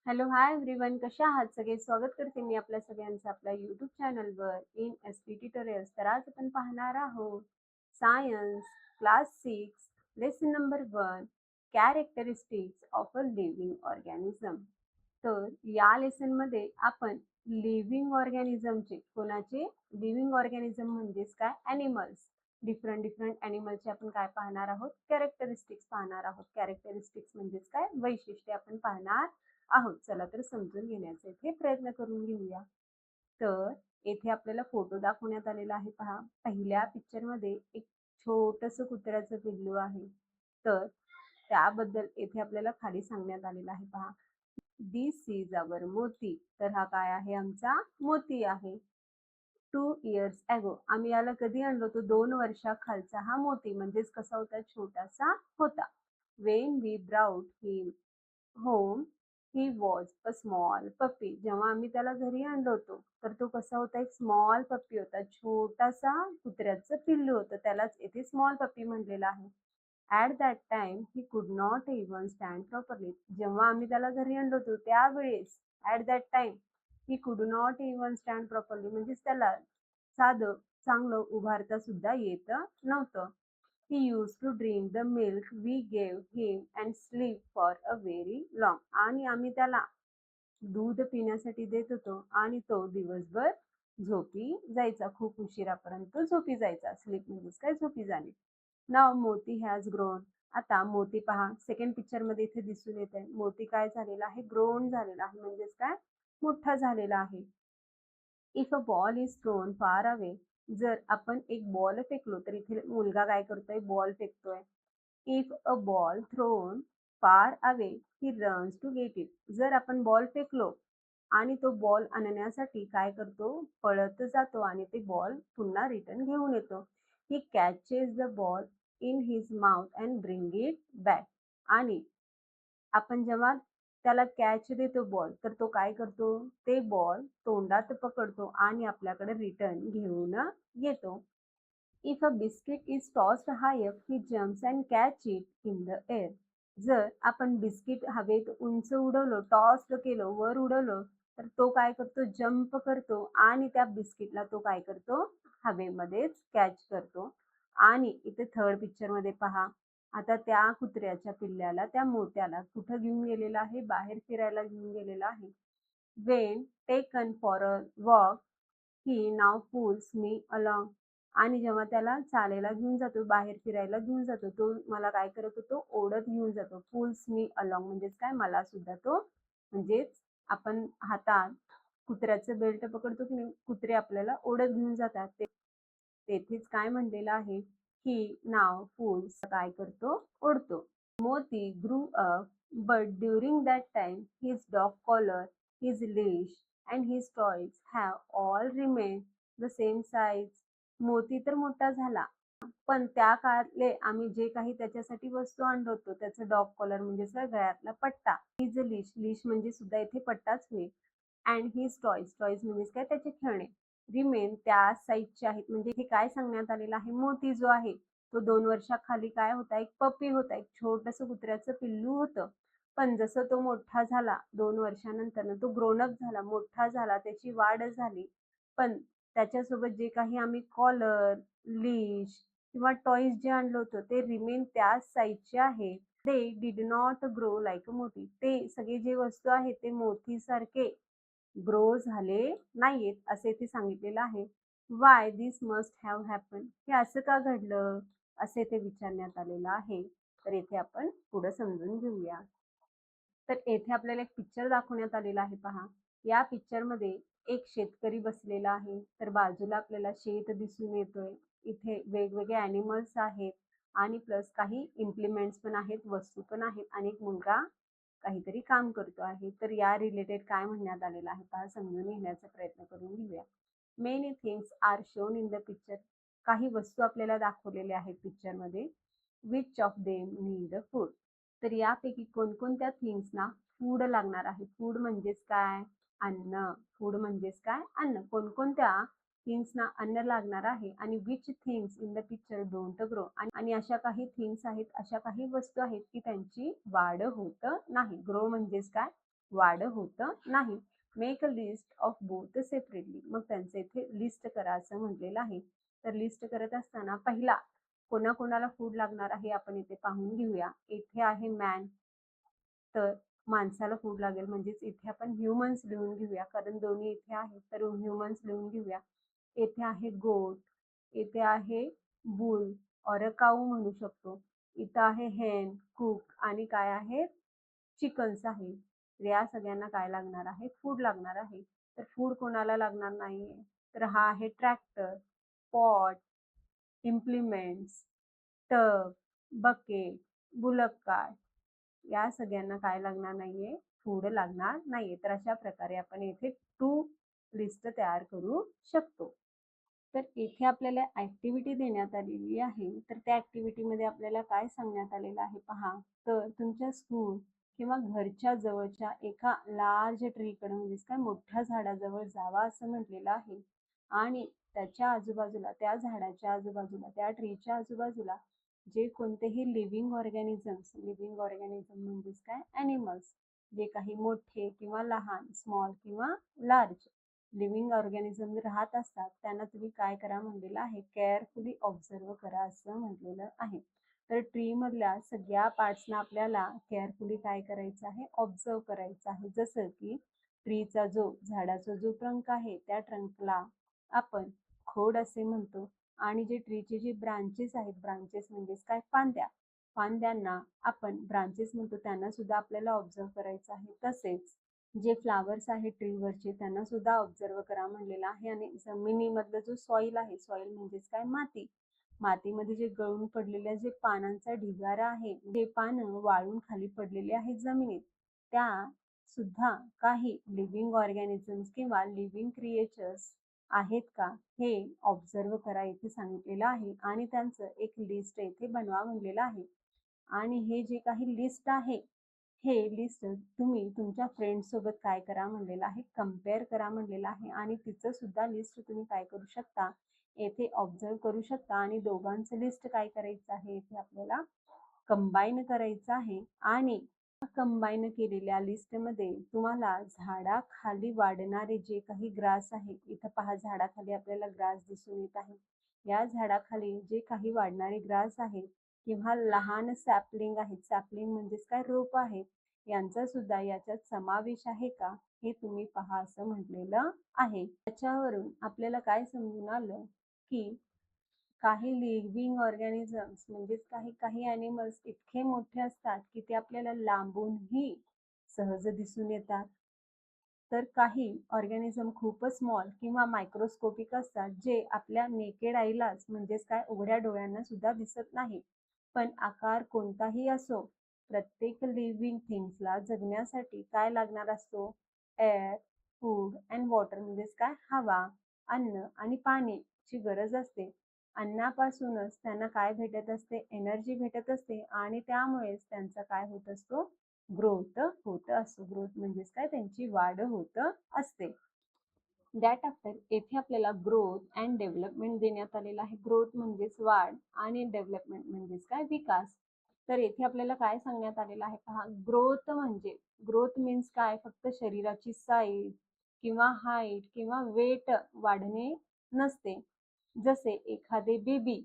Hello, hi everyone. कशा आहात सगळे? स्वागत करते मी आपल्या सगळ्यांचं आपल्या यूट्यूब चॅनलवर इन एस पी ट्युटोरियल्स. तर आज आपण पाहणार आहोत science class 6 lesson number 1 characteristics of a living organism. तर या लेसनमध्ये आपण लिव्हिंग ऑर्गॅनिझमचे कोणाचे लिव्हिंग ऑर्गॅनिझम म्हणजेच काय ॲनिमल्स डिफरंट डिफरंट ॲनिमलचे आपण काय पाहणार आहोत कॅरेक्टरिस्टिक्स पाहणार आहोत. कॅरेक्टरिस्टिक्स म्हणजेच काय वैशिष्ट्ये आपण पाहणार आहोत. चला तर समजून घेण्याचा इथे प्रयत्न करून घेऊया. तर येथे आपल्याला फोटो दाखवण्यात आलेला आहे. पहा, पहिल्या पिक्चरमध्ये एक छोटंसं कुत्र्याचं पिल्लू आहे. तर त्याबद्दल येथे आपल्याला खाली सांगण्यात आलेलं आहे. पहा, दिस इज अवर मोती. तर हा काय आहे? आमचा मोती आहे. 2 years ago आम्ही याला कधी आणलो होतो? 2 वर्षाखालचा हा मोती म्हणजेच कसा होता? छोटासा होता. When we brought him home he was a small puppy. जेव्हा आम्ही त्याला घरी आणलं होतो तर तो कसा होता? एक स्मॉल पप्पी होता. छोटासा कुत्र्याचं पिल्लू होतं. त्यालाच येथे स्मॉल पप्पी म्हणलेलं आहे. At that time he could not even stand properly. जेव्हा आम्ही त्याला घरी आणलं होतो त्यावेळेस at that time he could not even stand properly म्हणजेच त्याला साधं चांगलं उभारता सुद्धा येत नव्हतं. He used to drink the milk we gave him and sleep for a very long. आणि आम्ही त्याला दूध पिण्यासाठी देत होतो आणि तो दिवसभर झोपी जायचा. खूप उशिरापर्यंत झोपी जायचा. स्लीप म्हणजेच काय? झोपी जाणे. नाव मोती हॅज ग्रोन. आता मोती पहा, सेकंड पिक्चर मध्ये इथे दिसून येत आहे. मोती काय झालेला आहे? ग्रोन झालेला आहे. म्हणजेच काय? मोठा झालेला आहे. If a ball is throne far away. जर आपण एक बॉल फेकलो तर इथे मुलगा काय करतोय? बॉल फेकतोय. If a ball thrown far away he runs to get it. जर आपण बॉल फेकलो आणि तो बॉल आणण्यासाठी काय करतो? पळत जातो आणि ते बॉल पुन्हा रिटर्न घेऊन येतो. He catches the ball in his mouth and bring it back. आणि आपण जेव्हा त्याला कॅच देतो बॉल तर तो काय करतो? ते बॉल तोंडात पकडतो आणि आपल्याकडे रिटर्न घेऊन येतो. If a biscuit is tossed high up he jumps and catch it in the air. जर आपण बिस्किट हवेत उंच उडवलं, टॉस्ड केलं, वर उडवलं तर तो काय करतो? जम्प करतो आणि त्या बिस्किटला तो काय करतो? हवेमध्येच कॅच करतो. आणि इथे थर्ड पिक्चर मध्ये पहा, आता त्या कुत्र्याच्या पिल्ल्याला त्या मोत्याला कुठं घेऊन गेलेला आहे? बाहेर फिरायला घेऊन गेलेला आहे. When taken for a walk he now pulls me along. आणि जेव्हा त्याला चालायला घेऊन जातो, बाहेर फिरायला घेऊन जातो, तो मला काय करत होतो? ओढत घेऊन जातो. पुल्स मी अलॉंग म्हणजेच काय? मला सुद्धा तो म्हणजेच आपण हातात कुत्र्याचं बेल्ट पकडतो की नाही, कुत्रे आपल्याला ओढत घेऊन जातात. तेथेच काय म्हणलेलं आहे? ही नाव पुल्स काय करतो? ओढतो. मोती grew up, but during that time his dog collar, his leash and his toys have all remained the same size. मोती तर मोठा झाला, पण त्या काळातले आम्ही जे काही त्याच्यासाठी वस्तू आणलो होतो, त्याचं डॉग कॉलर म्हणजेच काय? गळ्यातला पट्टा. हिज लीश, लीश म्हणजे सुद्धा इथे पट्टाच होईल. अँड हिज टॉयज, टॉयज म्हणजेच काय? त्याचे खेळणे. रिमेन त्या साईजचे आहेत. म्हणजे हे काय सांगण्यात आलेलं आहे? मोती जो आहे तो 2 वर्षाखाली काय होता? एक पप्पी होता. एक छोटंसं कुत्र्याचं पिल्लू होतं. पण जसं तो मोठा झाला 2 वर्षानंतर तो ग्रोनअप झाला, मोठा झाला, त्याची वाढ झाली. पण त्याच्यासोबत जे काही आम्ही कॉलर, लीश किंवा टॉयज जे आणलं होतं ते रिमेन त्याच साईजचे आहे. They did not grow like a मोती. ते सगळे जे वस्तू आहेत ते मोतीसारखे ग्रो झाले नाहीयेत असे ते सांगितलेलं आहे. Why this must have happen. हे असं का घडलं? असे ते विचारण्यात आलेलं आहे. तर येथे आपण पुढे समजून घेऊया. तर येथे आपल्याला एक पिक्चर दाखवण्यात आलेला आहे. पहा, या पिक्चरमध्ये एक शेतकरी बसलेला आहे. तर बाजूला आपल्याला शेत दिसून येतोय. इथे वेगवेगळे ॲनिमल्स आहेत आणि प्लस काही इम्प्लिमेंट्स पण आहेत, वस्तू पण आहेत आणि एक मुलगा काहीतरी काम करतो आहे. तर या रिलेटेड काय म्हणण्यात आलेलं आहे पहा, समजून घेण्याचा प्रयत्न करून घेऊया. Many things are shown in the picture. काही वस्तू आपल्याला दाखवलेल्या आहेत पिक्चरमध्ये. Which of them need food. तर यापैकी कोणकोणत्या थिंग्सना फूड लागणार आहे? फूड म्हणजेच काय? अन्न. फूड म्हणजेच काय? अन्न. कोणकोणत्या थिंग्सना अन्न लागणार आहे आणि which things in the picture don't grow. आणि अशा काही थिंग्स आहेत, अशा काही वस्तू आहेत की त्यांची वाढ होत नाही. ग्रो म्हणजेच काय? वाढ होत नाही. Make a list of both separately. मग त्यांचं इथे लिस्ट करा असं म्हटलेलं आहे. तर लिस्ट करत असताना पहिला कोणाकोणाला फूड लागणार आहे आपण इथे पाहून घेऊया. इथे आहे मॅन, तर माणसाला फूड लागेल, म्हणजेच इथे आपण ह्युमन्स लिहून घेऊया, कारण दोन्ही इथे आहेत तर ह्युमन्स लिहून घेऊया. येथे आहे गोट, येथे आहे बुल ऑर अ काऊ म्हणू शकतो. इथं आहे हेन, कुक आणि काय आहे, चिकन्स आहे. या सगळ्यांना काय लागणार आहे, फूड लागणार आहे. तर फूड कोणाला लागणार नाहीये, तर हा आहे tractor, pot, implements, tub, bucket, bullock cart. या सगळ्यांना काय लागणार नाहीये, फूड लागणार नाहीये. तर अशा प्रकारे आपण येथे टू लिस्ट तयार करू शकतो. तर येथे आपल्याला ऍक्टिव्हिटी देण्यात आलेली आहे. तर त्या ऍक्टिव्हिटीमध्ये आपल्याला काय सांगण्यात आलेलं आहे पहा. तर तुमच्या स्कूल किंवा घरच्या जवळच्या एका लार्ज ट्रीकडे, म्हणजेच काय मोठ्या झाडाजवळ जावा असं म्हटलेलं आहे. आणि त्याच्या आजूबाजूला, त्या झाडाच्या आजूबाजूला, त्या ट्रीच्या आजूबाजूला जे कोणतेही लिव्हिंग ऑर्गॅनिझम म्हणजेच काय, ॲनिमल्स, जे काही मोठे किंवा लहान, स्मॉल किंवा लार्ज लिव्हिंग ऑर्गॅनिझम राहत असतात, त्यांना तुम्ही काय करा म्हणलेलं आहे, केअरफुली ऑब्झर्व करा असं म्हटलेलं आहे. तर ट्री मधल्या सगळ्या पार्ट्सना आपल्याला केअरफुली काय करायचं आहे, ऑब्झर्व करायचं आहे. जसं की ट्रीचा झाडाचा जो ट्रंक आहे, त्या ट्रंकला आपण खोड असे म्हणतो. आणि जे ट्रीचे जे ब्रांचेस आहेत, ब्रांचेस म्हणजेच काय, फांद्यांना आपण ब्रांचेस म्हणतो, त्यांना सुद्धा आपल्याला ऑब्झर्व करायचं आहे. तसेच जे फ्लावर्स आहेत ट्रीवरचे, त्यांना सुद्धा ऑब्झर्व करा म्हणलेलं आहे. आणि जमिनीमधलं जो सॉइल आहे, सॉइल म्हणजेच काय, मातीमध्ये जे गळून पडलेल्या जे पानांचा ढिगारा आहे, जे पानं वाळून खाली पडलेले आहेत जमिनीत, त्या सुद्धा काही लिव्हिंग ऑर्गॅनिझम्स किंवा लिव्हिंग क्रिएचर्स आहेत का, हे ऑब्झर्व करा इथे सांगितलेलं आहे. आणि त्यांचं एक लिस्ट इथे बनवा म्हणलेलं आहे. आणि हे जे काही लिस्ट आहे, हे लिस्ट तुम्ही तुमच्या फ्रेंड्स सोबत काय करा म्हणलेलं आहे, कम्पेअर करा म्हणलेलं आहे. आणि तिचं सुद्धा लिस्ट तुम्ही काय करू शकता, येथे ऑब्झर्व करू शकता. आणि दोघांचं लिस्ट काय करायचं आहे, इथे आपल्याला कंबाईन करायचं आहे. आणि कंबाईन केलेल्या लिस्टमध्ये तुम्हाला झाडाखाली वाढणारे जे काही ग्रास आहे, इथं पहा झाडाखाली आपल्याला ग्रास दिसून येत आहे. या झाडाखाली जे काही वाढणारे ग्रास आहे किंवा लहान सॅपलिंग आहेत, सॅपलिंग म्हणजेच काय, रोप आहेत, यांचा सुद्धा याच्यात समावेश आहे का, हे तुम्ही पहा असं म्हटलेलं आहे. त्याच्यावरून आपल्याला काय समजून आलं की काही लिव्हिंग ऑर्गॅनिझम्स म्हणजेच काही ॲनिमल्स इतके मोठे असतात की ते आपल्याला लांबूनही सहज दिसून येतात. तर काही ऑर्गॅनिझम खूपच स्मॉल किंवा मायक्रोस्कोपिक असतात, जे आपल्या नेकेड आईलाच म्हणजेच काय, उघड्या डोळ्यांना सुद्धा दिसत नाही. पण आकार कोणताही असो, प्रत्येक लिव्हिंग थिंग्सला जगण्यासाठी काय लागणार असतो, एअर, फूड अँड वॉटर म्हणजेच काय, हवा, अन्न आणि पाण्याची गरज असते. अन्नापासूनच त्यांना काय भेटत असते, एनर्जी भेटत असते. आणि त्यामुळेच त्यांचा काय होत असतो, ग्रोथ होत असतो. ग्रोथ म्हणजेच काय, त्यांची वाढ होत असते. दॅट आफ्टर येथे आपल्याला ग्रोथ अँड डेव्हलपमेंट देण्यात आलेला आहे. ग्रोथ म्हणजेच वाढ आणि डेव्हलपमेंट म्हणजेच काय, विकास. तर येथे आपल्याला काय सांगण्यात आलेलं आहे पहा. ग्रोथ मीन्स काय, फक्त शरीराची साईज किंवा हाईट किंवा वेट वाढणे नसते. जसे एखादे बेबी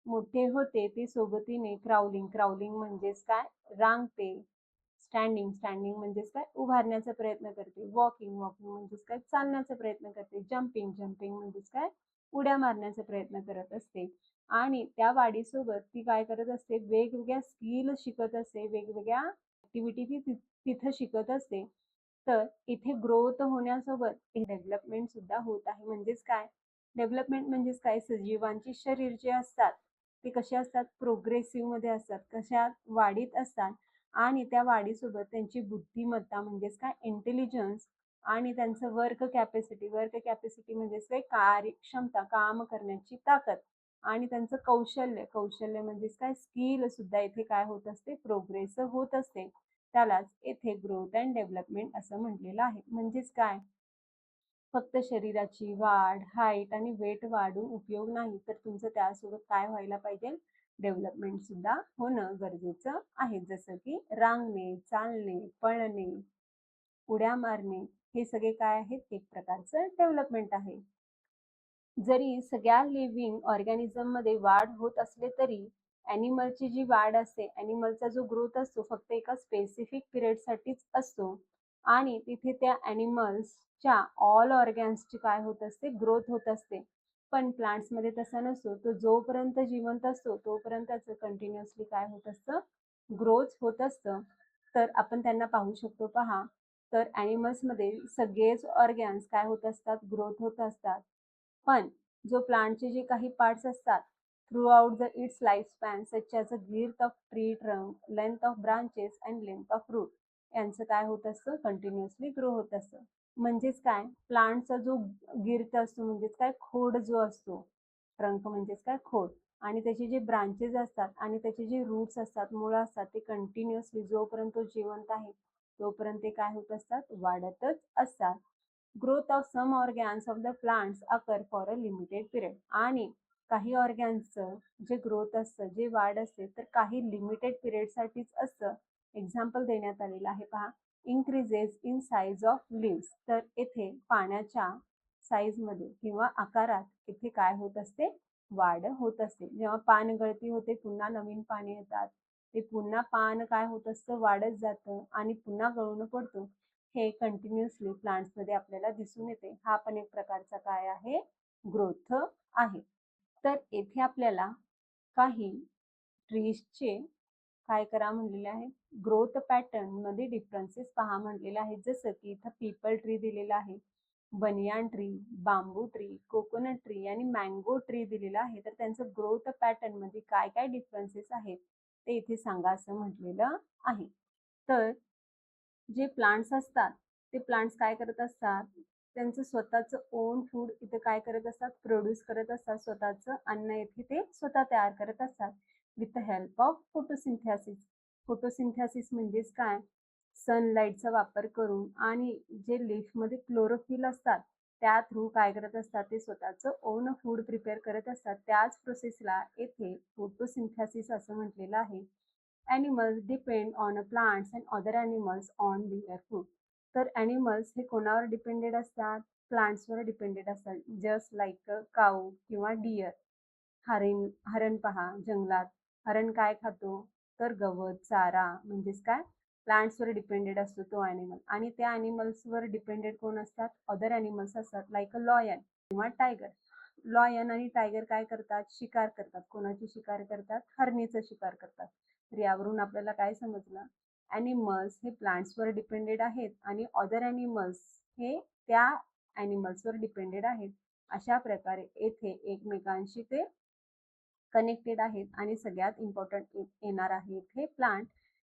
मोठे होते ते सोबतीने क्राउलिंग म्हणजेच काय, रांगते. स्टँडिंग म्हणजेच काय, उभारण्याचा प्रयत्न करते. वॉकिंग म्हणजेच काय, चालण्याचा प्रयत्न करते. जंपिंग म्हणजेच काय, उड्या मारण्याचा प्रयत्न करत असते. आणि त्या वाढीसोबत ती काय करत असते, वेगवेगळ्या स्किल शिकत असते, वेगवेगळ्या ऍक्टिव्हिटी ती तिथं शिकत असते. तर इथे ग्रोथ होण्यासोबत डेव्हलपमेंट सुद्धा होत आहे. म्हणजेच काय, डेव्हलपमेंट म्हणजेच काय, सजीवांची शरीर जे असतात ते कसे असतात, प्रोग्रेसिव्ह मध्ये असतात, कशात, वाढीत असतात. आणि त्या वाढीसोबत त्यांची बुद्धिमत्ता म्हणजेच काय, इंटेलिजन्स, आणि त्यांचं वर्क कॅपॅसिटी म्हणजेच काय, कार्यक्षमता, काम करण्याची ताकद, आणि त्यांचं कौशल्य म्हणजेच काय, स्किल सुद्धा इथे काय होत असते, प्रोग्रेस होत असते. त्यालाच येथे ग्रोथ अँड डेव्हलपमेंट असं म्हटलेलं आहे. म्हणजेच काय, फक्त शरीराची वाढ, हाईट आणि वेट वाढून उपयोग नाही, तर तुमचं त्यासोबत काय व्हायला पाहिजे, डेव्हलपमेंट सुद्धा होणं गरजेचं आहे. जसं की रांगणे, चालणे, पळणे, उड्या मारणे, हे सगळे काय आहेत, एक प्रकारचं डेव्हलपमेंट आहे. जरी सगळ्या लिव्हिंग ऑर्गॅनिझममध्ये वाढ होत असले तरी ॲनिमलची जी वाढ असते, ॲनिमलचा जो ग्रोथ असतो फक्त एका स्पेसिफिक पिरियडसाठीच असतो आणि तिथे त्या ॲनिमल्सच्या ऑल ऑर्गॅन्सची काय होत असते, ग्रोथ होत असते. पण प्लांट्समध्ये तसा नसतो. तो जोपर्यंत जिवंत असतो तोपर्यंत त्याचं कंटिन्युअसली काय होत असतं, ग्रोथ होत असतं. तर आपण त्यांना पाहू शकतो पहा. तर ॲनिमल्समध्ये सगळेच ऑर्गॅन्स काय होत असतात, ग्रोथ होत असतात. पण जो प्लांटचे जे काही पार्ट्स असतात throughout the its life span such as a girth of tree trunk, length of branches and length of root, यांचं काय होत असतं, कंटिन्युअसली ग्रो होत असतं. म्हणजेच काय, प्लांटचा जो गिर्थ असतो म्हणजेच काय, खोड जो असतो, ट्रंक म्हणजेच काय, खोड, आणि त्याचे जे ब्रांचेस असतात आणि त्याचे जे रूट्स असतात, मुळं असतात, ते कंटिन्युअसली जोपर्यंत तो जिवंत आहे तोपर्यंत ते काय होत असतात, वाढतच असतात. Growth of some organs of the plants occur for a limited period, आणि काही ऑर्गॅन्सचं जे ग्रोथ असतं, जे वाढ असते, तर काही लिमिटेड पिरियडसाठीच असतं. एक्झाम्पल देण्यात आलेलं आहे पहा. Increases in size of lives, तर येथे पाण्याच्या साईजमध्ये किंवा आकारात इथे काय होत असते, वाढ होत असते. जेव्हा पान गळती होते पुन्हा नवीन पाने येतात, ते पुन्हा पान काय होत असतं, वाढत जातं आणि पुन्हा गळून पडतो. हे कंटिन्युअसली प्लांट्समध्ये आपल्याला दिसून येते. हा पण एक प्रकारचा काय आहे, ग्रोथ आहे. तर येथे आपल्याला काही ट्रीजचे काय करा म्हणलेले आहे, ग्रोथ पॅटर्न मध्ये डिफरन्सेस पहा म्हणलेले आहेत. जसं की इथं पीपल ट्री दिलेला आहे, बनियान ट्री, बांबू ट्री, कोकोनट ट्री आणि मँगो ट्री दिलेला आहे. तर त्यांचं ग्रोथ पॅटर्न मध्ये काय काय डिफरन्सेस आहेत ते इथे सांगा असं म्हटलेलं आहे. तर जे प्लांट्स असतात ते प्लांट्स काय करत असतात, त्यांचं स्वतःचं ओन फूड इथे काय करत असतात, प्रोड्यूस करत असतात. स्वतःचं अन्न इथे ते स्वतः तयार करत असतात with the help of photosynthesis. Photosynthesis म्हणजेच काय, सनलाईटचा वापर करून आणि जे लीफमध्ये क्लोरोफिल असतात त्या थ्रू काय करत असतात, ते स्वतःचं ओन फूड प्रिपेअर करत असतात. त्याच प्रोसेसला येथे फोटोसिंथेसिस असं म्हटलेलं आहे. Animals depend on plants and other animals on their food. तर ॲनिमल्स हे कोणावर डिपेंडेड असतात, प्लांट्सवर डिपेंडेड असतात. जस्ट लाईक काऊ किंवा डिअर. हरण पहा जंगलात, हरण काय खातो, तर गवत, चारा, म्हणजेच काय, प्लांट्सवर डिपेंडेड असतो तो ॲनिमल. आणि त्या ॲनिमल्सवर डिपेंडेड कोण असतात, अदर ॲनिमल्स असतात, लाईक अ लॉयन किंवा टायगर. लॉयन आणि टायगर काय करतात, शिकार करतात. कोणाची शिकार करतात, हरणीचं शिकार करतात. तर यावरून आपल्याला काय समजलं, ॲनिमल्स हे प्लांट्सवर डिपेंडेड आहेत आणि अदर ॲनिमल्स हे त्या ॲनिमल्सवर डिपेंडेड आहेत. अशा प्रकारे येथे एकमेकांशी ते कनेक्टेड आहेत. आणि सगळ्यात इम्पॉर्टंट येणार आहे इथे plant.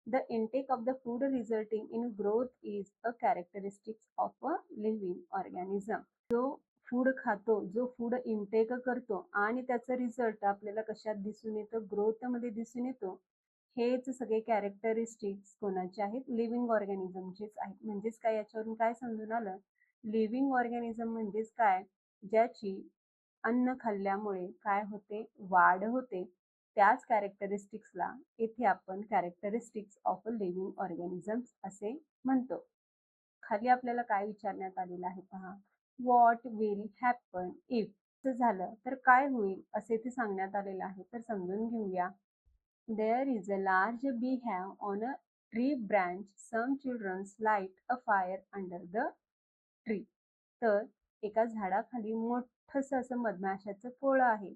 The intake of the food resulting in growth is a characteristics of a living organism. जो फूड खातो, जो फूड इनटेक करतो आणि त्याचा रिझल्ट आपल्याला कशात दिसून येतो, ग्रोथमध्ये दिसून येतो. हेच सगळे कॅरेक्टरिस्टिक्स कोणाचे आहेत, लिव्हिंग ऑर्गॅनिझमचेच आहेत. म्हणजेच काय, याच्यावरून काय समजून आलं, लिव्हिंग ऑर्गॅनिझम म्हणजेच काय, ज्याची अन्न खाल्ल्यामुळे काय होते, वाढ होते. त्याच कॅरेक्टरिस्टिक्सला इथे आपण characteristics of a living organisms असे म्हणतो. खाली आपल्याला काय विचारण्यात आलेलं आहे पहा. व्हॉट विल हॅपन इफ झालं तर काय होईल असे ते सांगण्यात आलेलं आहे. तर समजून घेऊया. There is a large bee hive on a tree branch, some childrens light a fire under the tree. तर एका झाडाखाली मोठंसं असं मधमाशाचं पोळं आहे.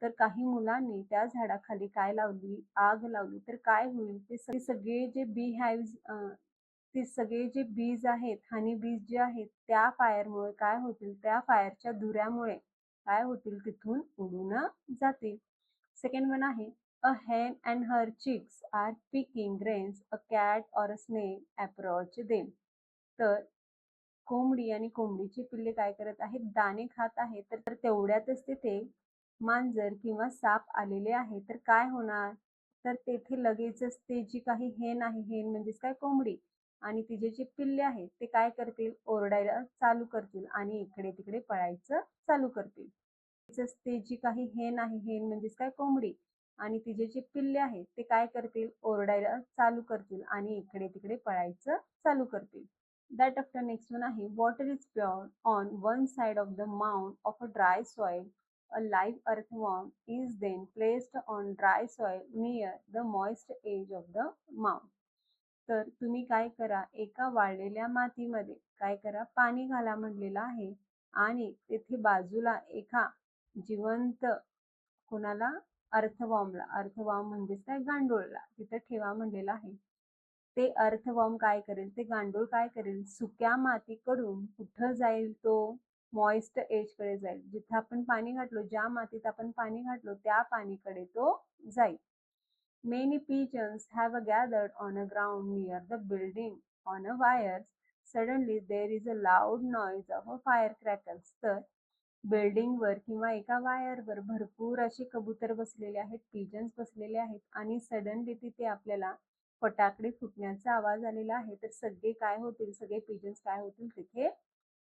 तर काही मुलांनी त्या झाडाखाली काय लावली, आग लावली. तर काय होईल, ते सगळे जे बी हाईव्स, ते सगळे जे बीज आहेत, हनी बीज जे आहेत, त्या फायरमुळे काय होतील, त्या फायरच्या धुऱ्यामुळे काय होतील, तिथून उडून जातील. सेकंड वन आहे, अ hen and her chicks are picking grains, a cat or a snake approach them. तर कोंबडी आणि कोंबडीची पिल्ले काय करत आहेत, दाणे खात आहेत. तर तेवढ्यातच तिथे मांजर किंवा साप आलेले आहे. तर काय होणार, तर तेथे लगेचच ते जी काही हेन आहे, हेन म्हणजेच काय, कोंबडी, आणि तिचे जे पिल्ले आहेत ते काय करतील, ओरडायला चालू करतील आणि इकडे तिकडे पळायचं चालू करतील. ते जी काही हेन आहे, हेन म्हणजेच काय, कोंबडी, आणि तिचे जे पिल्ले आहेत ते काय करतील, ओरडायला चालू करतील आणि इकडे तिकडे पळायचं चालू करतील. That after next one आहे water is poured on one side of the mound of a dry soil. A live earthworm is then placed on dry soil near the moist edge of the mound. तर तुम्ही काय करा, एका वाळलेल्या मातीमध्ये काय करा, पाणी घाला म्हणलेलं आहे आणि तेथे बाजूला एका जिवंत कोणाला, अर्थवॉर्मला, अर्थवॉर्म म्हणजेच काय, गांडूळला तिथं ठेवा म्हणलेलं आहे. ते अर्थवॉर्म काय करेल, ते गांडूळ काय करेल, सुक्या मातीकडून कुठं जाईल, तो मॉइस्ट एजकडे जाईल. जिथं आपण पाणी घातलो, ज्या मातीत आपण पाणी घातलो त्या पाणीकडे तो जाईल. Many pigeons have gathered on a ground near the building on a wires. Suddenly there is a loud noise of a firecrackers. तर बिल्डिंगवर किंवा एका वायरवर भरपूर असे कबूतर बसलेले आहेत, पिजन्स बसलेले आहेत आणि सडनली तिथे आपल्याला फटाकडे फुटण्याचा आवाज आलेला आहे. तर सगळे काय होतील, सगळे पिजन्स काय होतील, तिथे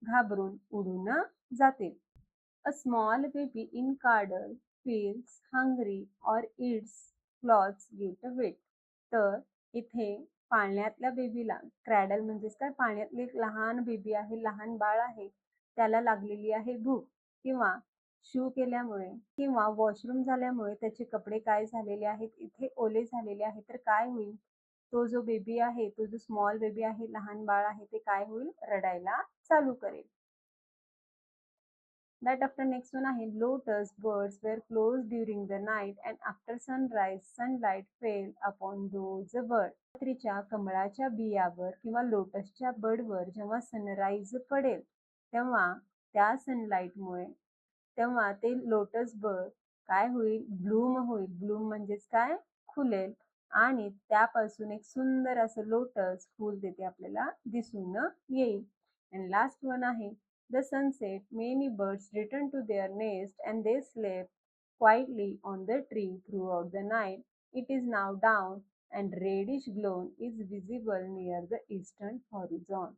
घाबरून उडून जातील. A small baby in cradle feels hungry or its clothes get wet. तर इथे पाळण्यातल्या बेबीला, क्रॅडल म्हणजेच काय, पाळण्यातली एक लहान बेबी आहे, लहान बाळ आहे, त्याला लागलेली आहे भूक किंवा शू केल्यामुळे किंवा वॉशरूम झाल्यामुळे त्याचे कपडे काय झालेले आहेत, इथे ओले झालेले आहेत. तर काय होईल, तो जो बेबी आहे, तो जो स्मॉल बेबी आहे, लहान बाळ आहे, ते काय होईल, रडायला चालू करेल. That after next one आहे lotus birds were closed during the night and after sunrise sunlight fell upon those birds. रात्रीच्या कमळाच्या बियावर किंवा लोटसच्या बडवर जेव्हा सनराईज पडेल तेव्हा त्या सनलाईटमुळे तेव्हा ते लोटस बर्ड काय होईल, ब्लूम होईल. ब्लूम म्हणजेच काय, खुलेल आणि त्यापासून एक सुंदर असं लोटस फूल तिथे आपल्याला दिसून येईल. आणि लास्ट वन आहे the sunset, many birds returned to their nest and they slept quietly on the tree throughout the night. It is now down and reddish glow is visible near the eastern horizon.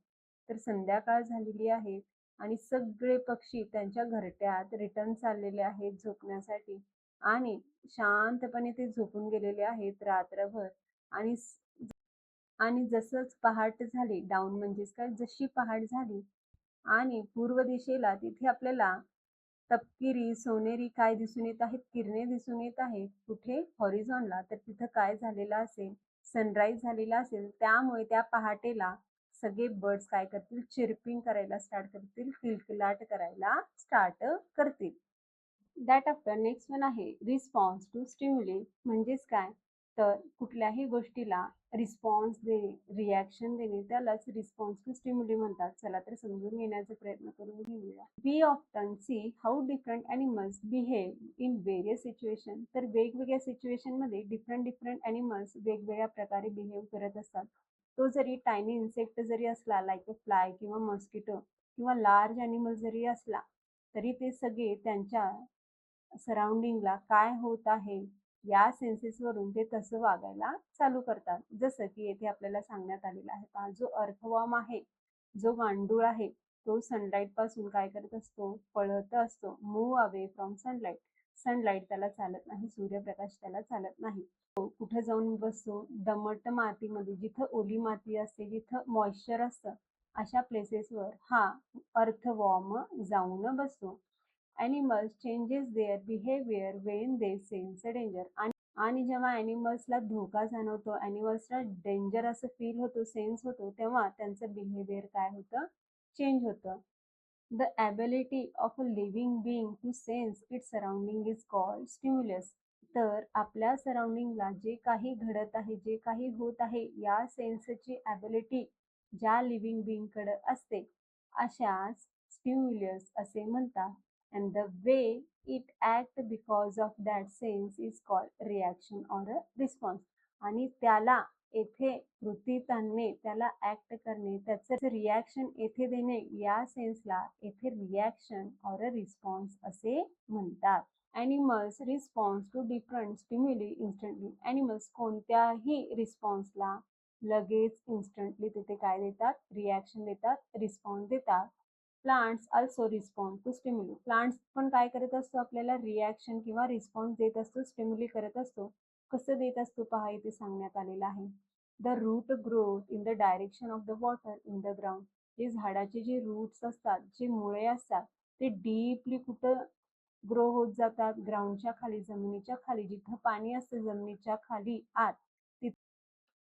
तर संध्याकाळ झालेली आहे आणि सगळे पक्षी त्यांच्या घरट्यात return चाललेले आहेत झोपण्यासाठी आणि शांतपणे ते झोपून गेलेले आहेत रात्रभर. आणि आणि जसंच पहाट झाली, डाऊन म्हणजेच काय, जशी पहाट झाली आणि पूर्व दिशेला तिथे आपल्याला तपकिरी सोनेरी काय दिसून येत आहेत, किरणे दिसून येत आहेत. कुठे, हॉरिझॉनला. तर तिथं काय झालेलं असेल, सनराईज झालेला असेल. त्यामुळे त्या पहाटेला सगळे बर्ड्स काय करतील, चिरपिंग करायला स्टार्ट करतील, किलकिलाट करायला स्टार्ट करतील. दॅट आफ्टर नेक्स्ट वन आहे रिस्पॉन्स टू स्टिम्युली. म्हणजेच काय, तर कुठल्याही गोष्टीला रिस्पॉन्स देणे, रिॲक्शन देणे, त्यालाच रिस्पॉन्स टू स्टिम्युली म्हणतात. चला तर समजून घेण्याचा प्रयत्न करून घेऊया. We often see how different animals behave in various situation. तर वेगवेगळ्या सिच्युएशनमध्ये डिफरंट ॲनिमल्स वेगवेगळ्या प्रकारे बिहेव करत असतात. तो जरी टायनी इन्सेक्ट जरी असला, लाईक अ फ्लाय किंवा मॉस्किटो, किंवा लार्ज ॲनिमल जरी असला, तरी ते सगळे त्यांच्या सराउंडिंगला काय होत आहे या सेन्सेसवरून ते तसं वागायला चालू करतात. जसं की येथे आपल्याला सांगण्यात आलेलं आहे, हा जो अर्थवॉर्म आहे, जो गांडूळ आहे, तो सनलाईट पासून काय करत असतो, पळत असतो, move away from sunlight. Sunlight त्याला चालत नाही, सूर्यप्रकाश त्याला चालत नाही. तो कुठे जाऊन बसतो, दमट मातीमध्ये, जिथं ओली माती असते, जिथं मॉइश्चर असतं, अशा प्लेसेसवर हा अर्थवॉर्म जाऊन बसतो. Animals changes their behaviour when they sense danger. आणि जेव्हा ॲनिमल्सला धोका जाणवतो, ॲनिमल्सला डेंजर असं फील होतो, सेन्स होतो, तेव्हा त्यांचं बिहेवियर काय होतं, चेंज होतं. The ability of a living being to sense its surrounding is called stimulus. तर आपल्या सराउंडिंगला जे काही घडत आहे, जे काही होत आहे, या सेन्सची ॲबिलिटी ज्या लिव्हिंग बीइंगकडे असते अशाच स्टिम्युलस असे म्हणतात. and the way it act because of that sense is called reaction or a response. आणि त्याला येथे कृतीत आणणे, त्याला ऍक्ट करणे, त्याचं रिॲक्शन येथे देणे, या सेन्सला येथे रिॲक्शन और अ रिस्पॉन्स असे म्हणतात. Animals response to different stimuli instantly. Animals कोणत्याही रिस्पॉन्सला लगेच इन्स्टंटली तिथे काय देतात, रिॲक्शन देतात, रिस्पॉन्स देतात. Plants also respond to stimuli. Plants पण काय करत असतो, आपल्याला रिॲक्शन किंवा रिस्पॉन्स देत असतो, स्टिम्युली करत असतो. कसं देत असतो पहा, इथे सांगण्यात आलेलं आहे. The root growth in the direction of the water in the ground. जे झाडाचे जे रूट्स असतात, जे मुळे असतात, ते डीपली कुठं ग्रो होत जातात, ग्राउंडच्या खाली, जमिनीच्या खाली, जिथं पाणी असतं जमिनीच्या खाली आत,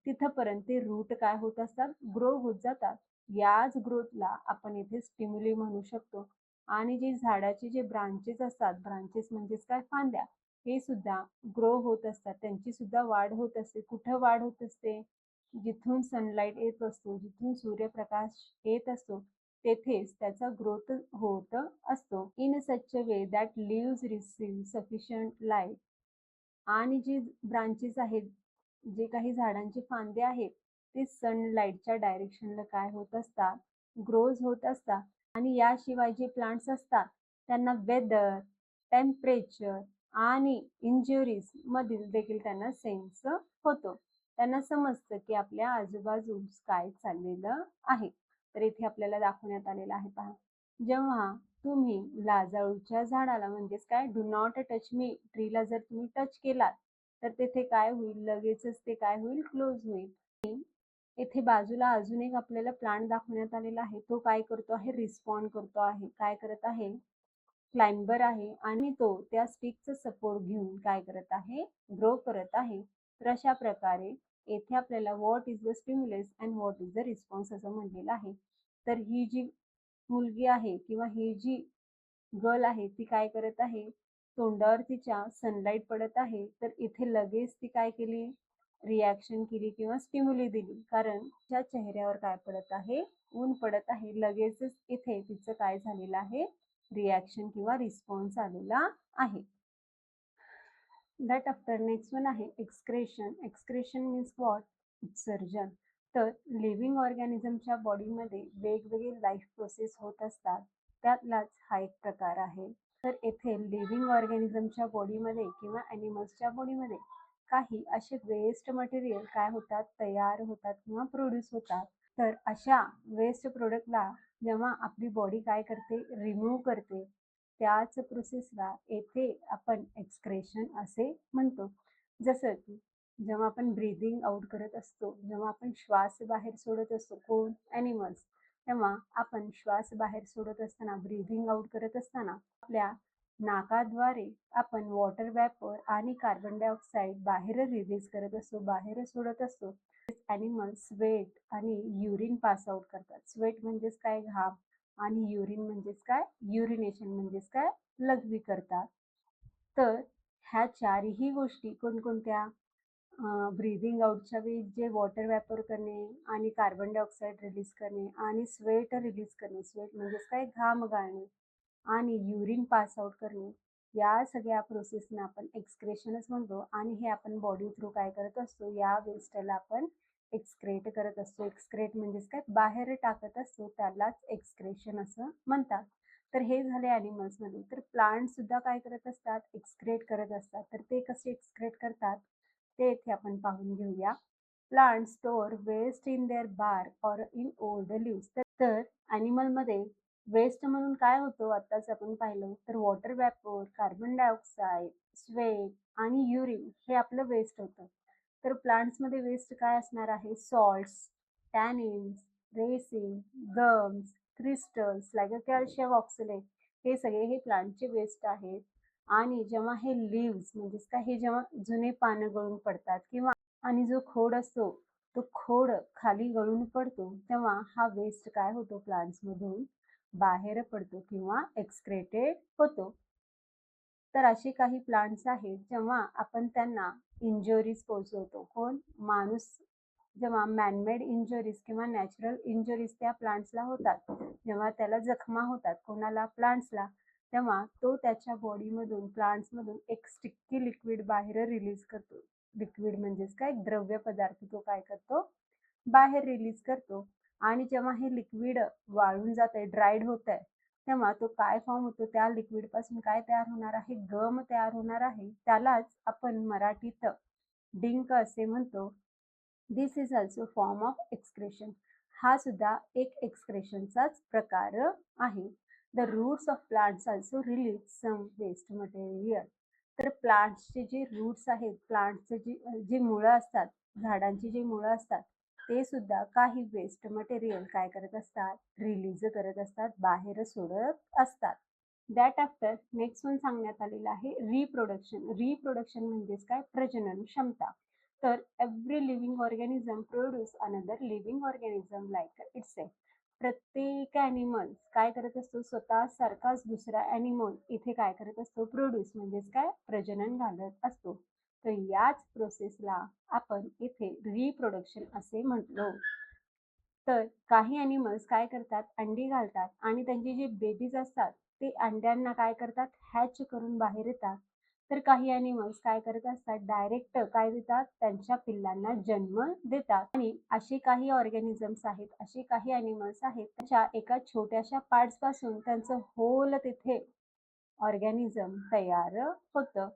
तिथपर्यंत ते रूट काय होत असतात, ग्रो होत जातात. याच ग्रोथला आपण इथे स्टिम्युली म्हणू शकतो. आणि जे झाडाचे जे ब्रांचेस असतात, ब्रांचेस म्हणजेच काय, फांद्या, हे सुद्धा ग्रो होत असतात, त्यांची सुद्धा वाढ होत असते. कुठं वाढ होत असते? जिथून सनलाईट येत असतो, जिथून सूर्यप्रकाश येत असतो, तेथेच त्याचा ग्रोथ होत असतो. In such a way that leaves receive sufficient light. आणि जी ब्रांचेस आहेत, जे काही झाडांचे फांदे आहेत, ते सनलाईटच्या डायरेक्शनला काय होत असतात, ग्रोज होत असतात. आणि याशिवाय जे प्लांट्स असतात त्यांना वेदर, टेम्परेचर आणि इंजुरीज मधील देखील त्यांना सेन्स होतो. त्यांना समजतं की आपल्या आजूबाजूस काय चाललेलं आहे. तर इथे आपल्याला दाखवण्यात आलेलं आहे पहा. जेव्हा तुम्ही लाजाळूच्या झाडाला म्हणजेच काय, डू नॉट टच मी ट्रीला जर तुम्ही टच केलात तर तेथे काय होईल, लगेचच ते काय होईल, क्लोज होईल. येथे बाजूला अजून एक आपल्याला प्लांट दाखवण्यात आलेला आहे. तो काय करतो आहे, रिस्पॉन्ड करतो आहे. काय करत आहे, क्लाइंबर आहे आणि तो त्या स्टिकचा सपोर्ट घेऊन काय करत आहे, ग्रो करत आहे. तर अशा प्रकारे येथे आपल्याला what is the stimulus and what is the response असं म्हणलेलं आहे. तर ही जी मुलगी आहे किंवा ही जी गर्ल आहे ती काय करत आहे, तोंडावर तिच्या सनलाईट पडत आहे, तर इथे लगेच ती काय केली, रिॲक्शन केली किंवा स्टिम्युली दिली, कारण तिच्या चेहऱ्यावर काय पडत आहे, ऊन पडत आहे. लगेचच इथे तिचं काय झालेलं आहे, रिॲक्शन किंवा रिस्पॉन्स आलेला आहे. दॅट आफ्टर नेक्स्ट वन आहे एक्सक्रेशन. एक्सक्रेशन मीन्स व्हॉट, उत्सर्जन. तर लिव्हिंग ऑर्गॅनिझमच्या बॉडीमध्ये वेगवेगळे लाईफ प्रोसेस होत असतात, त्यातलाच हा एक प्रकार आहे. तर येथे लिव्हिंग ऑर्गॅनिझमच्या बॉडीमध्ये किंवा ॲनिमल्सच्या बॉडीमध्ये काही असे वेस्ट मटेरियल काय होतात, तयार होतात किंवा प्रोड्यूस होतात. तर अशा वेस्ट प्रोडक्टला जेव्हा आपली बॉडी काय करते, रिमूव्ह करते, त्याच प्रोसेसला येथे आपण एक्सक्रेशन असे म्हणतो. जसं की जेव्हा आपण ब्रीदिंग आउट करत असतो, जेव्हा आपण श्वास बाहेर सोडत असतो, कोण, ॲनिमल्स, तेव्हा आपण श्वास बाहेर सोडत असताना, ब्रीदिंग आउट करत असताना आपल्या नाकाद्वारे आपण वॉटर व्हॅपर आणि कार्बन डायऑक्साईड बाहेर रिलीज करत असतो, बाहेर सोडत असतो. ॲनिमल स्वेट आणि युरिन पास आउट करतात. स्वेट म्हणजेच काय, घाम, आणि युरिन म्हणजेच काय, युरिनेशन म्हणजेच काय, लघवी करतात. तर ह्या चारही गोष्टी कोणकोणत्या, ब्रीदिंग आउटच्या वेळी जे वॉटर व्हॅपर करणे आणि कार्बन डायऑक्साईड रिलीज करणे आणि स्वेट रिलीज करणे, स्वेट म्हणजेच काय, घाम गाळणे, आणि युरिन पास आउट करणे, या सगळ्या प्रोसेसना आपण एक्सक्रेशनच म्हणतो. आणि हे आपण बॉडी थ्रू काय करत असतो, या वेस्टला आपण एक्सक्रेट करत असतो. एक्सक्रेट म्हणजेच काय, बाहेर टाकत असतो, त्यालाच एक्सक्रेशन असं म्हणतात. तर हे झाले ॲनिमल्समध्ये. तर प्लांट सुद्धा काय करत असतात, एक्सक्रेट करत असतात. तर ते कसे एक्सक्रेट करतात ते इथे आपण पाहून घेऊया. Plant store waste in their bark or in old leaves. तर ॲनिमलमध्ये वेस्ट म्हणून काय होतो, आत्ताच आपण पाहिलं, तर वॉटर व्हॅपर, कार्बन डायऑक्साईड, स्वेट आणि युरिन हे आपलं वेस्ट होतं. तर प्लांट्समध्ये वेस्ट काय असणार आहे, salts, tannins, resin, gums, crystals like a calcium oxalate, हे सगळे हे प्लांटचे वेस्ट आहेत. आणि जेव्हा हे लिव्स म्हणजेच काय, हे जेव्हा जुने पानं गळून पडतात किंवा आणि जो खोड असतो तो खोड खाली गळून पडतो, तेव्हा हा वेस्ट काय होतो, प्लांट्समधून बाहेर पडतो किंवा एक्सक्रेटेड होतो. तर असे काही प्लांट्स आहेत जेव्हा आपण त्यांना इंजुरीज पोहोचवतो, कोण, माणूस, जेव्हा मॅनमेड इंजुरीज किंवा नॅचरल इंजुरीज त्या प्लांट्सला होतात, जेव्हा त्याला जखमा होतात, कोणाला, प्लांट्सला, तेव्हा तो त्याच्या बॉडीमधून, प्लांट्समधून एक स्टिक्की लिक्विड बाहेर रिलीज करतो. लिक्विड म्हणजेच काय, द्रव्य पदार्थ तो काय करतो, बाहेर रिलीज करतो. आणि जेव्हा हे लिक्विड वाळून जात आहे, ड्राईड होत आहे, तेव्हा तो काय फॉर्म होतो, त्या लिक्विड पासून काय तयार होणार आहे, गम तयार होणार आहे. त्यालाच आपण मराठीत डिंक असे म्हणतो. This is also form of excretion. हा सुद्धा एक एक्सक्रेशनचाच प्रकार आहे. The roots of plants also release some waste material. तर प्लांट्सचे जे रूट्स आहेत, प्लांट्सचे जी मुळं असतात, झाडांची जी मुळं असतात, ते सुद्धा काही वेस्ट मटेरियल काय करत असतात, रिलीज करत असतात, बाहेर सोडत असतात. दॅट आफ्टर नेक्स्ट वन सांगण्यात आलेलं आहे रिप्रोडक्शन. रिप्रोडक्शन म्हणजेच काय, प्रजनन क्षमता. तर every living organism produce another living organism like itself. प्रत्येक ॲनिमल काय करत असतो, स्वतः सारखाच दुसरा ॲनिमल इथे काय करत असतो, प्रोड्यूस म्हणजेच काय, प्रजनन घालत असतो. तर याच प्रोसेसला आपण इथे रिप्रोडक्शन असे म्हटलो. तर काही ॲनिमल्स काय करतात, अंडी घालतात आणि त्यांचे जे बेबीज असतात ते अंड्यांना काय करतात, हॅच करून बाहेर येतात. तर काही ॲनिमल्स काय करत असतात, डायरेक्ट काय देतात, त्यांच्या पिल्लांना जन्म देतात. आणि असे काही ऑर्गॅनिझम्स आहेत, असे काही ॲनिमल्स आहेत, त्याच्या एका छोट्याशा पार्ट्स पासून त्यांचं होल तिथे ऑर्गॅनिझम तयार होतं.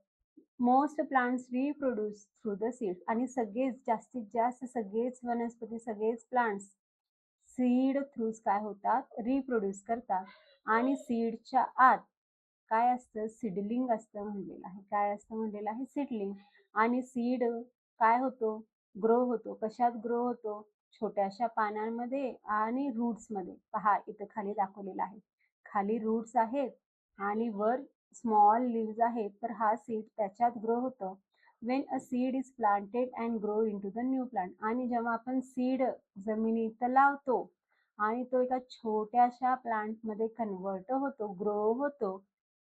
Most plants reproduce through the seeds. आणि सगळेच जास्तीत जास्त सगळेच वनस्पती, सगळेच प्लांट्स सीड थ्रूच काय होतात, रिप्रोड्यूस करतात. आणि सीडच्या आत काय असतं, सीडलिंग असतं म्हणलेलं आहे. काय असतं म्हणलेलं आहे, सीडलिंग. आणि सीड काय होतो, ग्रो होतो. कशात ग्रो होतो, छोट्याशा पानांमध्ये आणि रूट्समध्ये. पहा इथं खाली दाखवलेलं आहे, खाली रूट्स आहेत आणि वर स्मॉल लिव्ज आहेत. तर हा सीड त्याच्यात ग्रो होतो. When a seed is planted and grow into the new plant. आणि जेव्हा आपण सीड जमिनीत लावतो आणि तो एका छोट्याशा प्लांटमध्ये कन्वर्ट होतो, ग्रो होतो,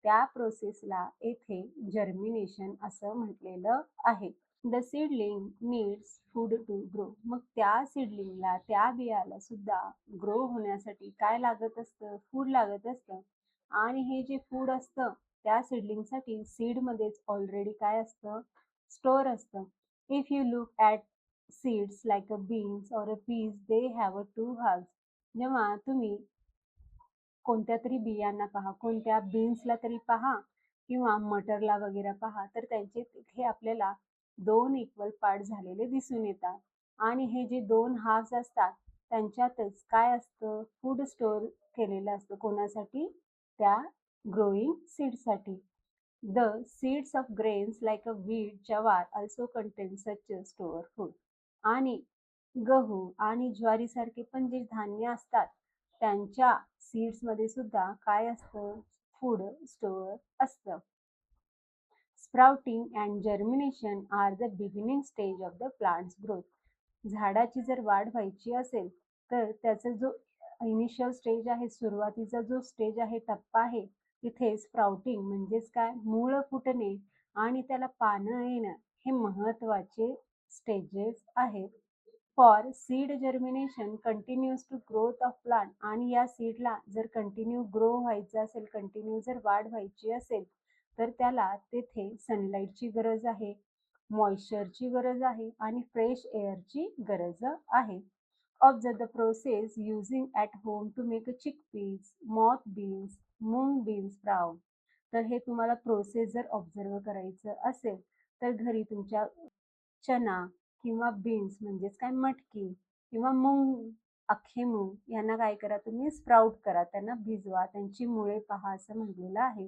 त्या प्रोसेसला येथे जर्मिनेशन असं म्हटलेलं आहे. The seedling needs food to grow. मग त्या सीडलिंगला, त्या बियाला सुद्धा ग्रो होण्यासाठी काय लागत असतं, फूड लागत असतं. आणि हे जे फूड असतं त्या सीडलिंगसाठी सीडमध्येच ऑलरेडी काय असतं, स्टोअर असतं. If you look at seeds like a beans or a peas, they have a two halves. जेव्हा तुम्ही कोणत्या तरी बियांना पहा, कोणत्या बीन्सला तरी पहा किंवा मटरला वगैरे पहा, तर त्यांचे तिथे आपल्याला दोन इक्वल पार्ट झालेले दिसून येतात. आणि हे जे दोन हाफ्स असतात त्यांच्यातच काय असतं, फूड स्टोअर केलेलं असतं. कोणासाठी, त्या ग्रोईंग सीडसाठी. The seeds of grains like a wheat, jowar also contain such store food. आणि गहू आणि ज्वारीसारखे पण जे धान्य असतात त्यांच्या सीड्समध्ये सुद्धा काय असतं, फूड स्टोअर असतं. Sprouting and germination are the beginning stage of the plant's growth. झाडाची जर वाढ व्हायची असेल तर त्याचा जो इनिशियल स्टेज आहे, सुरुवातीचा जो स्टेज आहे, टप्पा आहे, तिथे स्प्राउटिंग म्हणजेच काय, मूळ फुटणे आणि त्याला पानं येणं हे महत्त्वाचे स्टेजेस आहेत. For seed germination continues to growth of plant. आणि या सीडला जर कंटिन्यू ग्रो व्हायचं असेल, कंटिन्यू जर वाढ व्हायची असेल, तर त्याला तेथे सनलाईटची गरज आहे, मॉइश्चरची गरज आहे आणि फ्रेश एअरची गरज आहे. Observe the process using at home to make a chickpeas, moth beans, moong beans sprout. तर हे तुम्हाला प्रोसेस जर ऑब्झर्व करायचं असेल तर घरी तुमच्या चना किंवा बीन्स म्हणजेच काय, मटकी किंवा मूग, अख्खे मूग यांना काय करा, तुम्ही स्प्राउट करा, त्यांना भिजवा, त्यांची मुळे पहा असं म्हटलेलं आहे.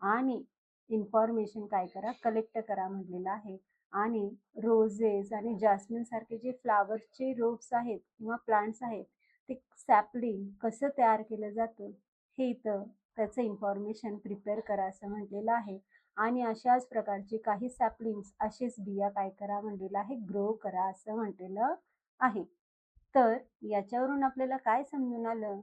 आणि इन्फॉर्मेशन काय करा, कलेक्ट करा म्हटलेलं आहे. आणि रोजेस आणि जास्मिन सारखे जे फ्लावरचे रोप्स आहेत किंवा प्लांट्स आहेत, ते सॅपलिंग कसं तयार केलं जातं हे इथं त्याचं इन्फॉर्मेशन प्रिपेअर करा असं म्हटलेलं आहे. आणि अशाच प्रकारचे काही सॅपलिंग्स, असेच बिया काय करा म्हटलेलं आहे, ग्रो करा असं म्हटलेलं आहे. तर याच्यावरून आपल्याला काय समजून आलं,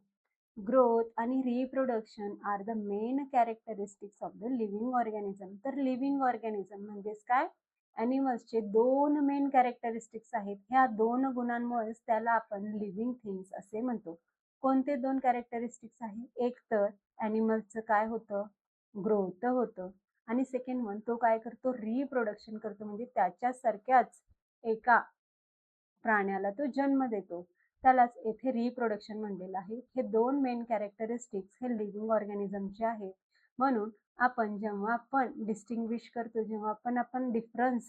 ग्रोथ आणि reproduction are the main characteristics of the living organism. तर लिव्हिंग ऑर्गॅनिझम म्हणजेच काय, ॲनिमल्सचे दोन मेन कॅरेक्टरिस्टिक्स आहेत. ह्या दोन गुणांमुळेच त्याला आपण लिव्हिंग थिंग्स असे म्हणतो. कोणते दोन कॅरेक्टरिस्टिक्स आहे, एक तर ॲनिमल्सचं काय होतं, ग्रोथ होतं. आणि सेकंड वन, तो काय करतो, रिप्रोडक्शन करतो, म्हणजे त्याच्यासारख्याच एका प्राण्याला तो जन्म देतो, त्यालाच येथे रिप्रोडक्शन म्हणलेलं आहे. हे दोन मेन कॅरेक्टरिस्टिक्स हे लिव्हिंग ऑर्गॅनिझमचे आहेत. म्हणून आपण जेव्हा आपण डिस्टिंग्विश करतो, जेव्हा आपण डिफरन्स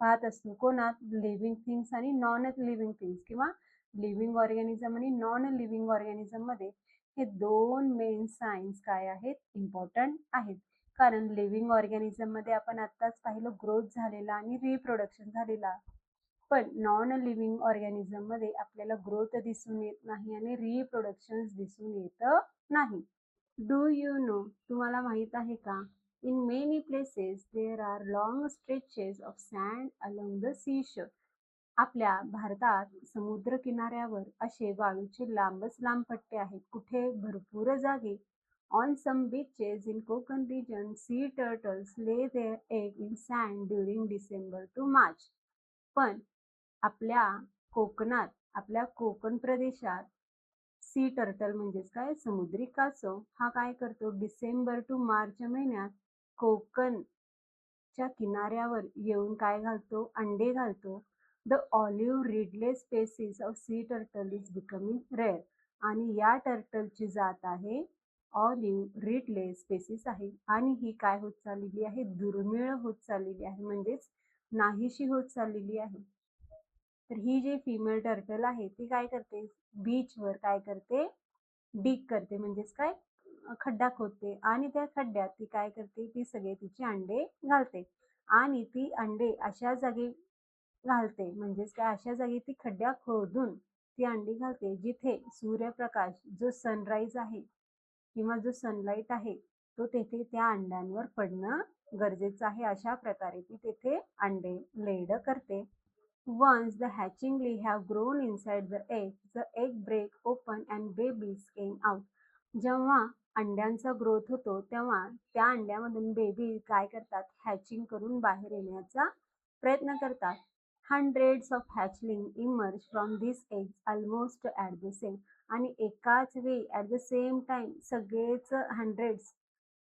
पाहत असतो कोणात, लिव्हिंग थिंग्स आणि नॉन लिव्हिंग थिंग्स किंवा लिव्हिंग ऑर्गॅनिझम आणि नॉन लिव्हिंग ऑर्गॅनिझम मध्ये, हे दोन मेन सायन्स काय आहेत, इम्पॉर्टंट आहेत. कारण लिव्हिंग ऑर्गॅनिझम मध्ये आपण आत्ताच पाहिलं ग्रोथ झालेला आणि रिप्रोडक्शन झालेला. पण नॉन लिव्हिंग ऑर्गॅनिझम मध्ये आपल्याला ग्रोथ दिसून येत नाही आणि रिप्रोडक्शन दिसून येत नाही. डू यू नो, तुम्हाला माहित आहे का? In many places there are long stretches of sand along the seashore. आपल्या भारतात समुद्र किनाऱ्यावर असे वाळूचे लांबच लांब पट्टे आहेत. कुठे? भरपूर जागी. On some beaches in Konkan region sea turtles lay their egg in sand during December to March. पण आपल्या कोकणात, आपल्या कोकण प्रदेशात सी टर्टल म्हणजेच काय, समुद्री कासव हा काय करतो, डिसेंबर टू मार्च महिन्यात कोकणच्या किनाऱ्यावर येऊन काय घालतो, अंडे घालतो. The olive Ridley species of sea turtle is becoming rare. आणि या टर्टलची जात आहे ऑलिव्ह रिडले स्पेसीस आहे आणि ही काय होत चाललेली आहे, दुर्मिळ होत चाललेली आहे, म्हणजेच नाहीशी होत चाललेली आहे. तर ही जी फिमेल टर्टल आहे ती काय करते, बीचवर काय करते, डिग करते, म्हणजेच काय, खड्डा खोदते आणि त्या खड्ड्यात ती काय करते, ती सगळे तिचे अंडे घालते. आणि ती अंडे अशा जागी घालते, म्हणजेच काय, अशा जागी ती खड्डा खोदून ती अंडी घालते जिथे सूर्यप्रकाश, जो सनराईज आहे किंवा जो सनलाईट आहे तो तेथे त्या अंड्यांवर पडणं गरजेचं आहे. अशा प्रकारे ती तेथे अंडे लेड करते. Once the hatchingly have grown inside the egg break open and babies came out. जेव्हा अंड्यांचा ग्रोथ होतो तेव्हा त्या अंड्यामधून बेबी काय करतात, हॅचिंग करून बाहेर येण्याचा प्रयत्न करतात. Hundreds of hatchling emerge from this eggs almost at the same. आणि एकाच वेळी ॲट द सेम टाइम सगळेच हंड्रेड्स,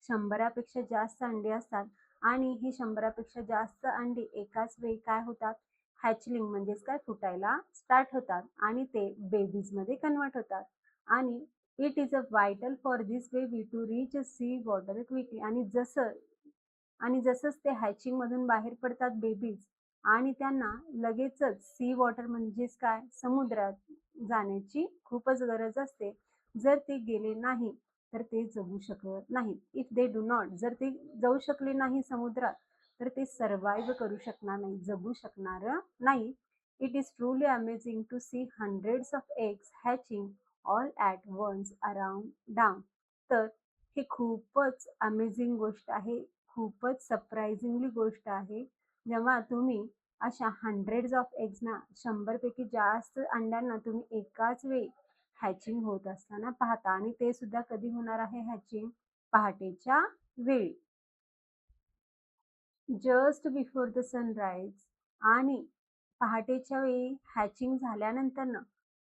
100पेक्षा जास्त अंडे असतात आणि ही 100पेक्षा जास्त अंडी एकाच वेळी काय होतात, हॅचलिंग म्हणजेच काय, फुटायला स्टार्ट होतात आणि ते बेबीज मध्ये कन्वर्ट होतात. आणि it is a vital for this baby to reach sea water quickly. आणि जसंच ते हॅचिंग मधून बाहेर पडतात बेबीज आणि त्यांना लगेचच सी वॉटर म्हणजेच काय, समुद्रात जाण्याची खूपच गरज असते. जर ते गेले नाही तर ते जगू शकत नाही. इफ दे डू नॉट, जर ते जाऊ शकले नाही समुद्रात तर ते सर्वाइव्ह करू शकणार नाही, जगू शकणार नाही. It is truly amazing to see hundreds of eggs hatching all at once around dawn. तर हे खूपच अमेझिंग गोष्ट आहे, खूपच सरप्राइझिंगली गोष्ट आहे. जेव्हा तुम्ही अशा हंड्रेड्स ऑफ एग्सना, 100पैकी जास्त अंड्यांना तुम्ही एकाच वेळी हॅचिंग होत असताना पाहता. आणि ते सुद्धा कधी होणार आहे हॅचिंग, पहाटेच्या वेळी, जस्ट बिफोर द सनराईज. आणि पहाटेच्या वेळी हॅचिंग झाल्यानंतर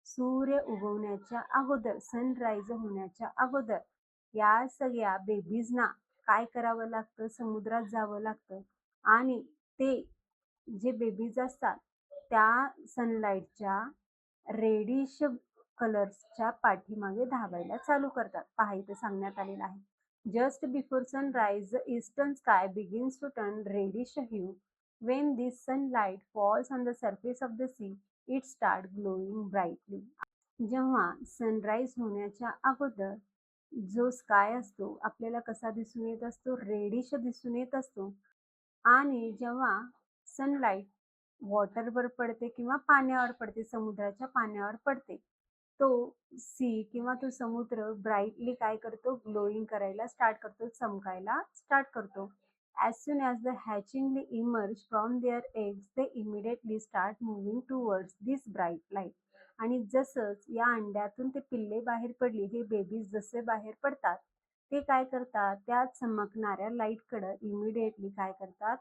सूर्य उगवण्याच्या अगोदर, सनराईज होण्याच्या अगोदर या सगळ्या बेबीजना काय करावं लागतं, समुद्रात जावं लागतं. आणि ते जे बेबीज असतात त्या सनलाईटच्या रेडिश कलर्सच्या पाठीमागे धावायला चालू करतात. पहा इथे सांगण्यात आलेलं आहे, just before sunrise the eastern sky begins to turn reddish hue. When this sunlight falls on the surface of the sea it starts glowing brightly. जेव्हा सनराईज होण्याच्या अगोदर जो स्काय असतो आपल्याला कसा दिसून येत असतो, रेडिश दिसून येत असतो. आणि जेव्हा सनलाईट वॉटरवर पडते किंवा पाण्यावर पडते, समुद्राच्या पाण्यावर पडते, तो सी किंवा तो समुद्र ब्राईटली काय करतो, ग्लोईंग करायला स्टार्ट करतो, चमकायला स्टार्ट करतो. As soon as the hatchlings emerge from their eggs they immediately start moving towards this bright light. आणि जसंच या अंड्यातून ते पिल्ले बाहेर पडली, हे बेबीज जसे बाहेर पडतात ते काय करतात, त्या चमकणाऱ्या लाईटकडं इमिडिएटली काय करतात,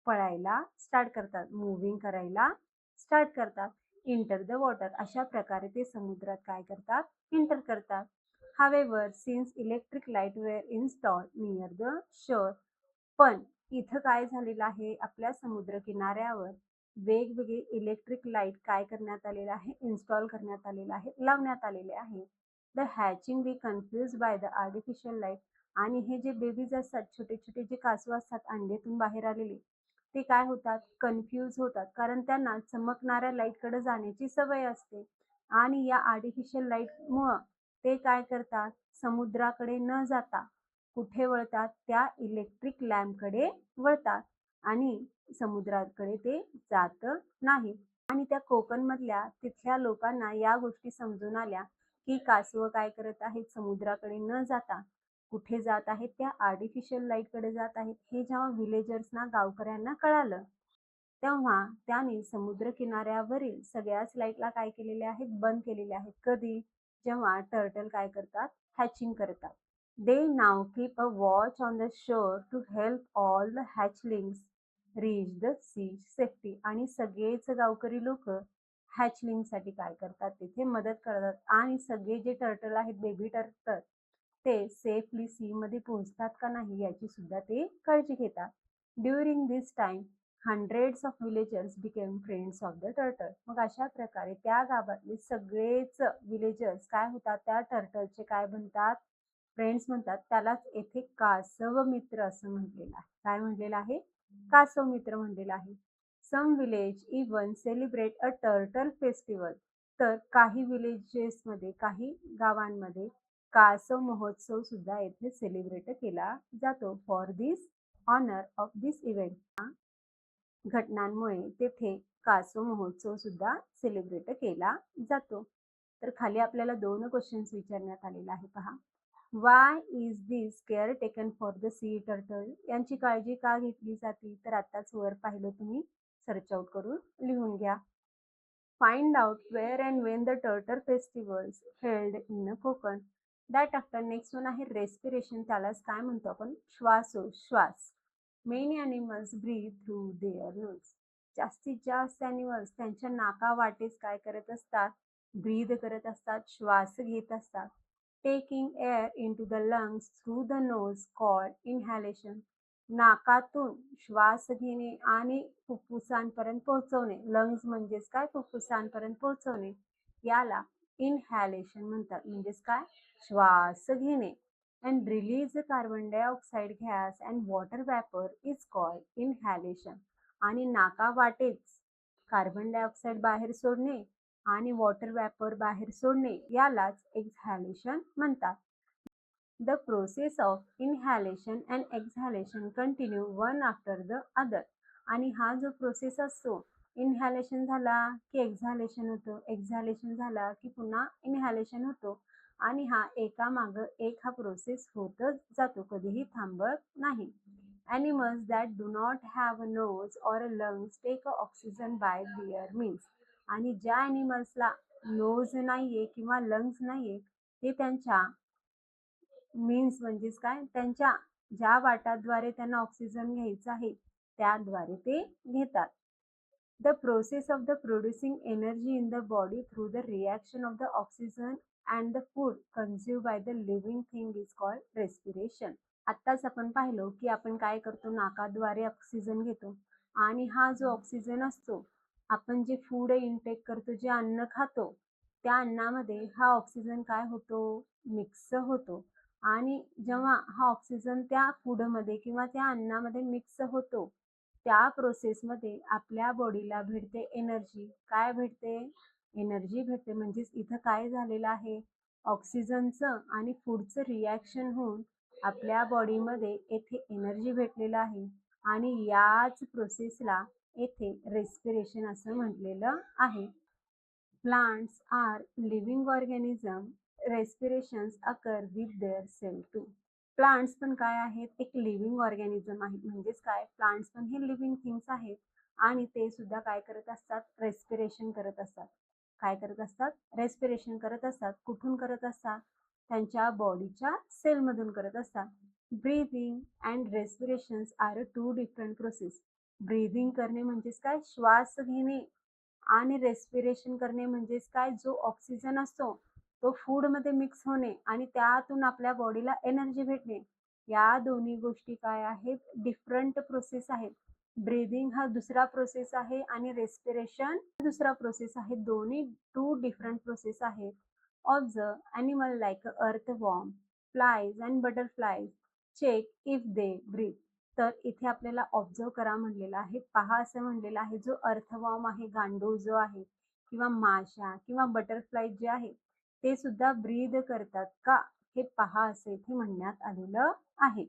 पळायला स्टार्ट करतात, मूव्हिंग करायला स्टार्ट करतात. इंटर द वॉटर, अशा प्रकारे ते समुद्रात काय करतात, इंटर करतात. However since electric light were installed near the shore. पण इथं काय झालेलं आहे, आपल्या समुद्र किनाऱ्यावर वेगवेगळे इलेक्ट्रिक लाईट काय करण्यात आलेलं आहे, इन्स्टॉल करण्यात आलेलं आहे, लावण्यात आलेले आहे. The hatching B confuse by the artificial light. आणि हे जे बेबीज असतात, छोटे छोटे जे कासव असतात अंड्यातून बाहेर आलेले, ते काय होतात, कन्फ्यूज होतात, कारण त्यांना चमकणाऱ्या लाईटकडे जाण्याची सवय असते. आणि या आर्टिफिशियल लाईटमुळं ते काय करतात, समुद्राकडे न जाता कुठे वळतात? त्या इलेक्ट्रिक लॅम्पकडे वळतात आणि समुद्राकडे ते जात नाही. आणि त्या कोकणमधल्या तिथल्या लोकांना या गोष्टी समजून आल्या की कासवं काय करत आहेत, समुद्राकडे न जाता कुठे जात आहेत, त्या आर्टिफिशियल लाईटकडे जात आहेत. हे जेव्हा व्हिलेजर्सना, गावकऱ्यांना कळालं, तेव्हा त्याने समुद्र किनाऱ्यावरील सगळ्याच लाईटला काय केलेले आहेत, बंद केलेले आहेत. कधी? जेव्हा टर्टल काय करतात, हॅचिंग करतात. They now keep a watch on the shore to help all the hatchlings reach the sea safety. आणि सगळेच गावकरी लोक हॅचलिंगसाठी काय करतात, तिथे मदत करतात आणि सगळे जे टर्टल आहेत, बेबी टर्टल, ते सेफली सी मध्ये पोहोचतात का नाही याची सुद्धा ते काळजी घेतात. During this time hundreds of villagers became friends of the turtle. मग अशा प्रकारे त्या गावातले सगळेच विलेजर्स काय होतात, त्या टर्टलचे काय म्हणतात, फ्रेंड्स म्हणतात. त्यालाच येथे कासव मित्र असं म्हटलेलं आहे. काय म्हटलेलं आहे? कासव मित्र म्हटलेलं आहे. Some village even celebrate a turtle festival. तर काही विलेजेसमध्ये, काही गावांमध्ये कासव महोत्सव सुद्धा येथे सेलिब्रेट केला जातो. For this honour of this event, घटनांमुळे तेथे कासव महोत्सव सुद्धा सेलिब्रेट केला जातो. तर खाली आपल्याला 2 क्वेश्चन्स विचारण्यात आलेला आहे. पहा, Y is this care taken for the sea turtle. यांची काळजी का घेतली जाते? तर आताच वर पाहिलं तुम्ही, सर्च आउट करून लिहून घ्या. Find out where and when the turtle festivals held in Konkan. That after next one आहे रेस्पिरेशन. त्यालाच काय म्हणतो आपण? श्वासोश्वास. Many animals breathe through their nose. जास्तीत जास्त ॲनिमल्स त्यांच्या नाकावाटेच काय करत असतात? ब्रीद करत असतात, श्वास घेत असतात. Taking air into the lungs through the nose called इनहॅलेशन. नाकातून श्वास घेणे आणि फुफ्फुसांपर्यंत पोहोचवणे, लंग्स म्हणजेच काय, फुफ्फुसांपर्यंत पोहोचवणे, याला इनहॅलेशन म्हणतात. म्हणजेच काय? श्वास घेणे. And release carbon dioxide gas and water vapour is called inhalation. आणि नाकावाटेच कार्बन डायऑक्साईड बाहेर सोडणे आणि वॉटर व्हॅपर बाहेर सोडणे, यालाच एक्झहॅलेशन म्हणतात. The process of inhalation and exhalation continue one after the other. आणि हा जो प्रोसेस असतो, इनहॅलेशन झाला की एक्झहॅलेशन होतं, एक्झहॅलेशन झाला की पुन्हा इनहॅलेशन होतो, आणि हा एकामागं एक हा प्रोसेस होतच जातो, कधीही थांबत नाही. Animals that do not have a nose or a lungs take oxygen by their means. आणि ज्या ॲनिमल्सला नोज नाहीये किंवा लंग्स नाहीये, ते त्यांच्या मीन्स म्हणजेच काय, त्यांच्या ज्या वाटाद्वारे त्यांना ऑक्सिजन घ्यायचा आहे त्याद्वारे ते घेतात. The process of the producing energy in the body through the reaction of the oxygen and the food consume by the living thing is called respiration. आत्ताच आपण पाहिलो की आपण काय करतो, नाकाद्वारे ऑक्सिजन घेतो, आणि हा जो ऑक्सिजन असतो, आपण जे फूड इनटेक करतो, जे अन्न खातो, त्या अन्नामध्ये हा ऑक्सिजन काय होतो, मिक्स होतो. आणि जेव्हा हा ऑक्सिजन त्या फूडमध्ये किंवा त्या अन्नामध्ये मिक्स होतो, त्या प्रोसेसमध्ये आपल्या बॉडीला भेटते एनर्जी. काय भेटते? एनर्जी भेटते. म्हणजेच इथं काय झालेलं आहे, ऑक्सिजनचं आणि फूडचं रिॲक्शन होऊन आपल्या बॉडीमध्ये येथे एनर्जी भेटलेलं आहे, आणि याच प्रोसेसला येथे रेस्पिरेशन असं म्हटलेलं आहे. Plants are living organism. Respirations occur with their cell too. प्लांट्स पण काय आहेत? एक लिव्हिंग ऑर्गॅनिझम आहेत. म्हणजेच काय, प्लांट्स पण हे लिव्हिंग थिंग्स आहेत, आणि ते सुद्धा काय करत असतात? रेस्पिरेशन करत असतात. काय करत असतात? रेस्पिरेशन करत असतात. कुठून करत असतात? त्यांच्या बॉडीच्या सेलमधून करत असतात. Breathing and respirations are two different process. Breathing करणे म्हणजेच काय, श्वास घेणे, आणि रेस्पिरेशन करणे म्हणजेच काय, जो ऑक्सिजन असतो तो फूडमध्ये मिक्स होणे आणि त्यातून आपल्या बॉडीला एनर्जी भेटणे. या दोन्ही गोष्टी काय आहेत? डिफरंट प्रोसेस आहेत. ब्रीदिंग हा दुसरा प्रोसेस आहे आणि रेस्पिरेशन दुसरा प्रोसेस आहे. दोन्ही टू डिफरंट प्रोसेस आहेत. Observe animal like earthworm, flies and butterflies check if they breathe. तर इथे आपल्याला ऑब्झर्व करा म्हणलेलं आहे, पहा असं म्हणलेलं आहे. जो अर्थवॉर्म आहे, गांडूळ जो आहे, किंवा माशा किंवा बटरफ्लाय जे आहे, ते सुद्धा ब्रीद करतात का, हे पहा असे इथे म्हणण्यात आलेलं आहे.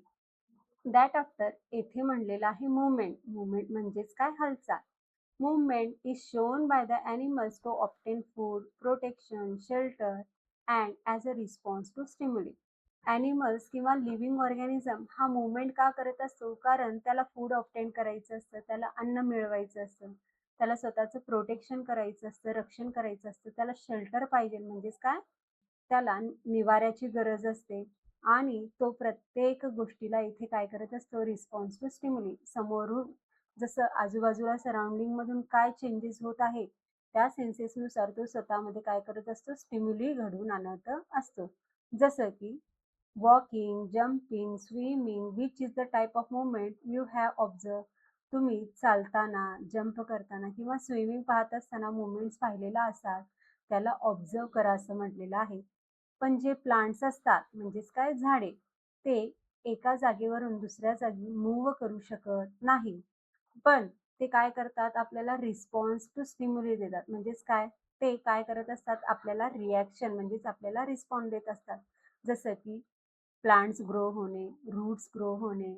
दॅट आफ्टर येथे म्हणलेलं आहे मुवमेंट. मुवमेंट म्हणजेच काय? हालचाल. Movement is shown by the animals to obtain food, protection, shelter, and as a response to stimuli. Animals किंवा लिव्हिंग ऑर्गॅनिझम हा मुवमेंट का करत असतो? कारण त्याला फूड ऑब्टेन करायचं असतं, त्याला अन्न मिळवायचं असतं, त्याला स्वतःचं प्रोटेक्शन करायचं असतं, रक्षण करायचं असतं, त्याला शेल्टर पाहिजे म्हणजेच काय? त्याला निवाऱ्याची गरज असते आणि तो प्रत्येक गोष्टीला इथे काय करत असतो? Response to stimuli. समोरून जसं आजूबाजूला सराउंडिंग मधून काय चेंजेस होत आहे त्या सेन्सेसनुसार तो स्वतःमध्ये काय करत असतो? स्टिम्युली घडवून आणत असतो. जसं की walking, jumping, swimming, which is the type of movement you have observe. तुम्ही चालताना, जंप करताना किंवा स्विमिंग पाहत असताना मुवमेंट्स पाहिलेला असाल, त्याला ऑब्झर्व करा असं म्हटलेलं आहे. पण जे प्लांट्स असतात म्हणजेच काय? झाडे, ते एका जागेवरून दुसऱ्या जागी मूव्ह करू शकत नाही. पण ते काय करतात? आपल्याला रिस्पॉन्स टू स्टिम्युली देतात. म्हणजेच काय? ते काय करत असतात? आपल्याला रिॲक्शन म्हणजेच आपल्याला रिस्पॉन्ड देत असतात. जसं की प्लांट्स ग्रो होणे, रूट्स ग्रो होणे,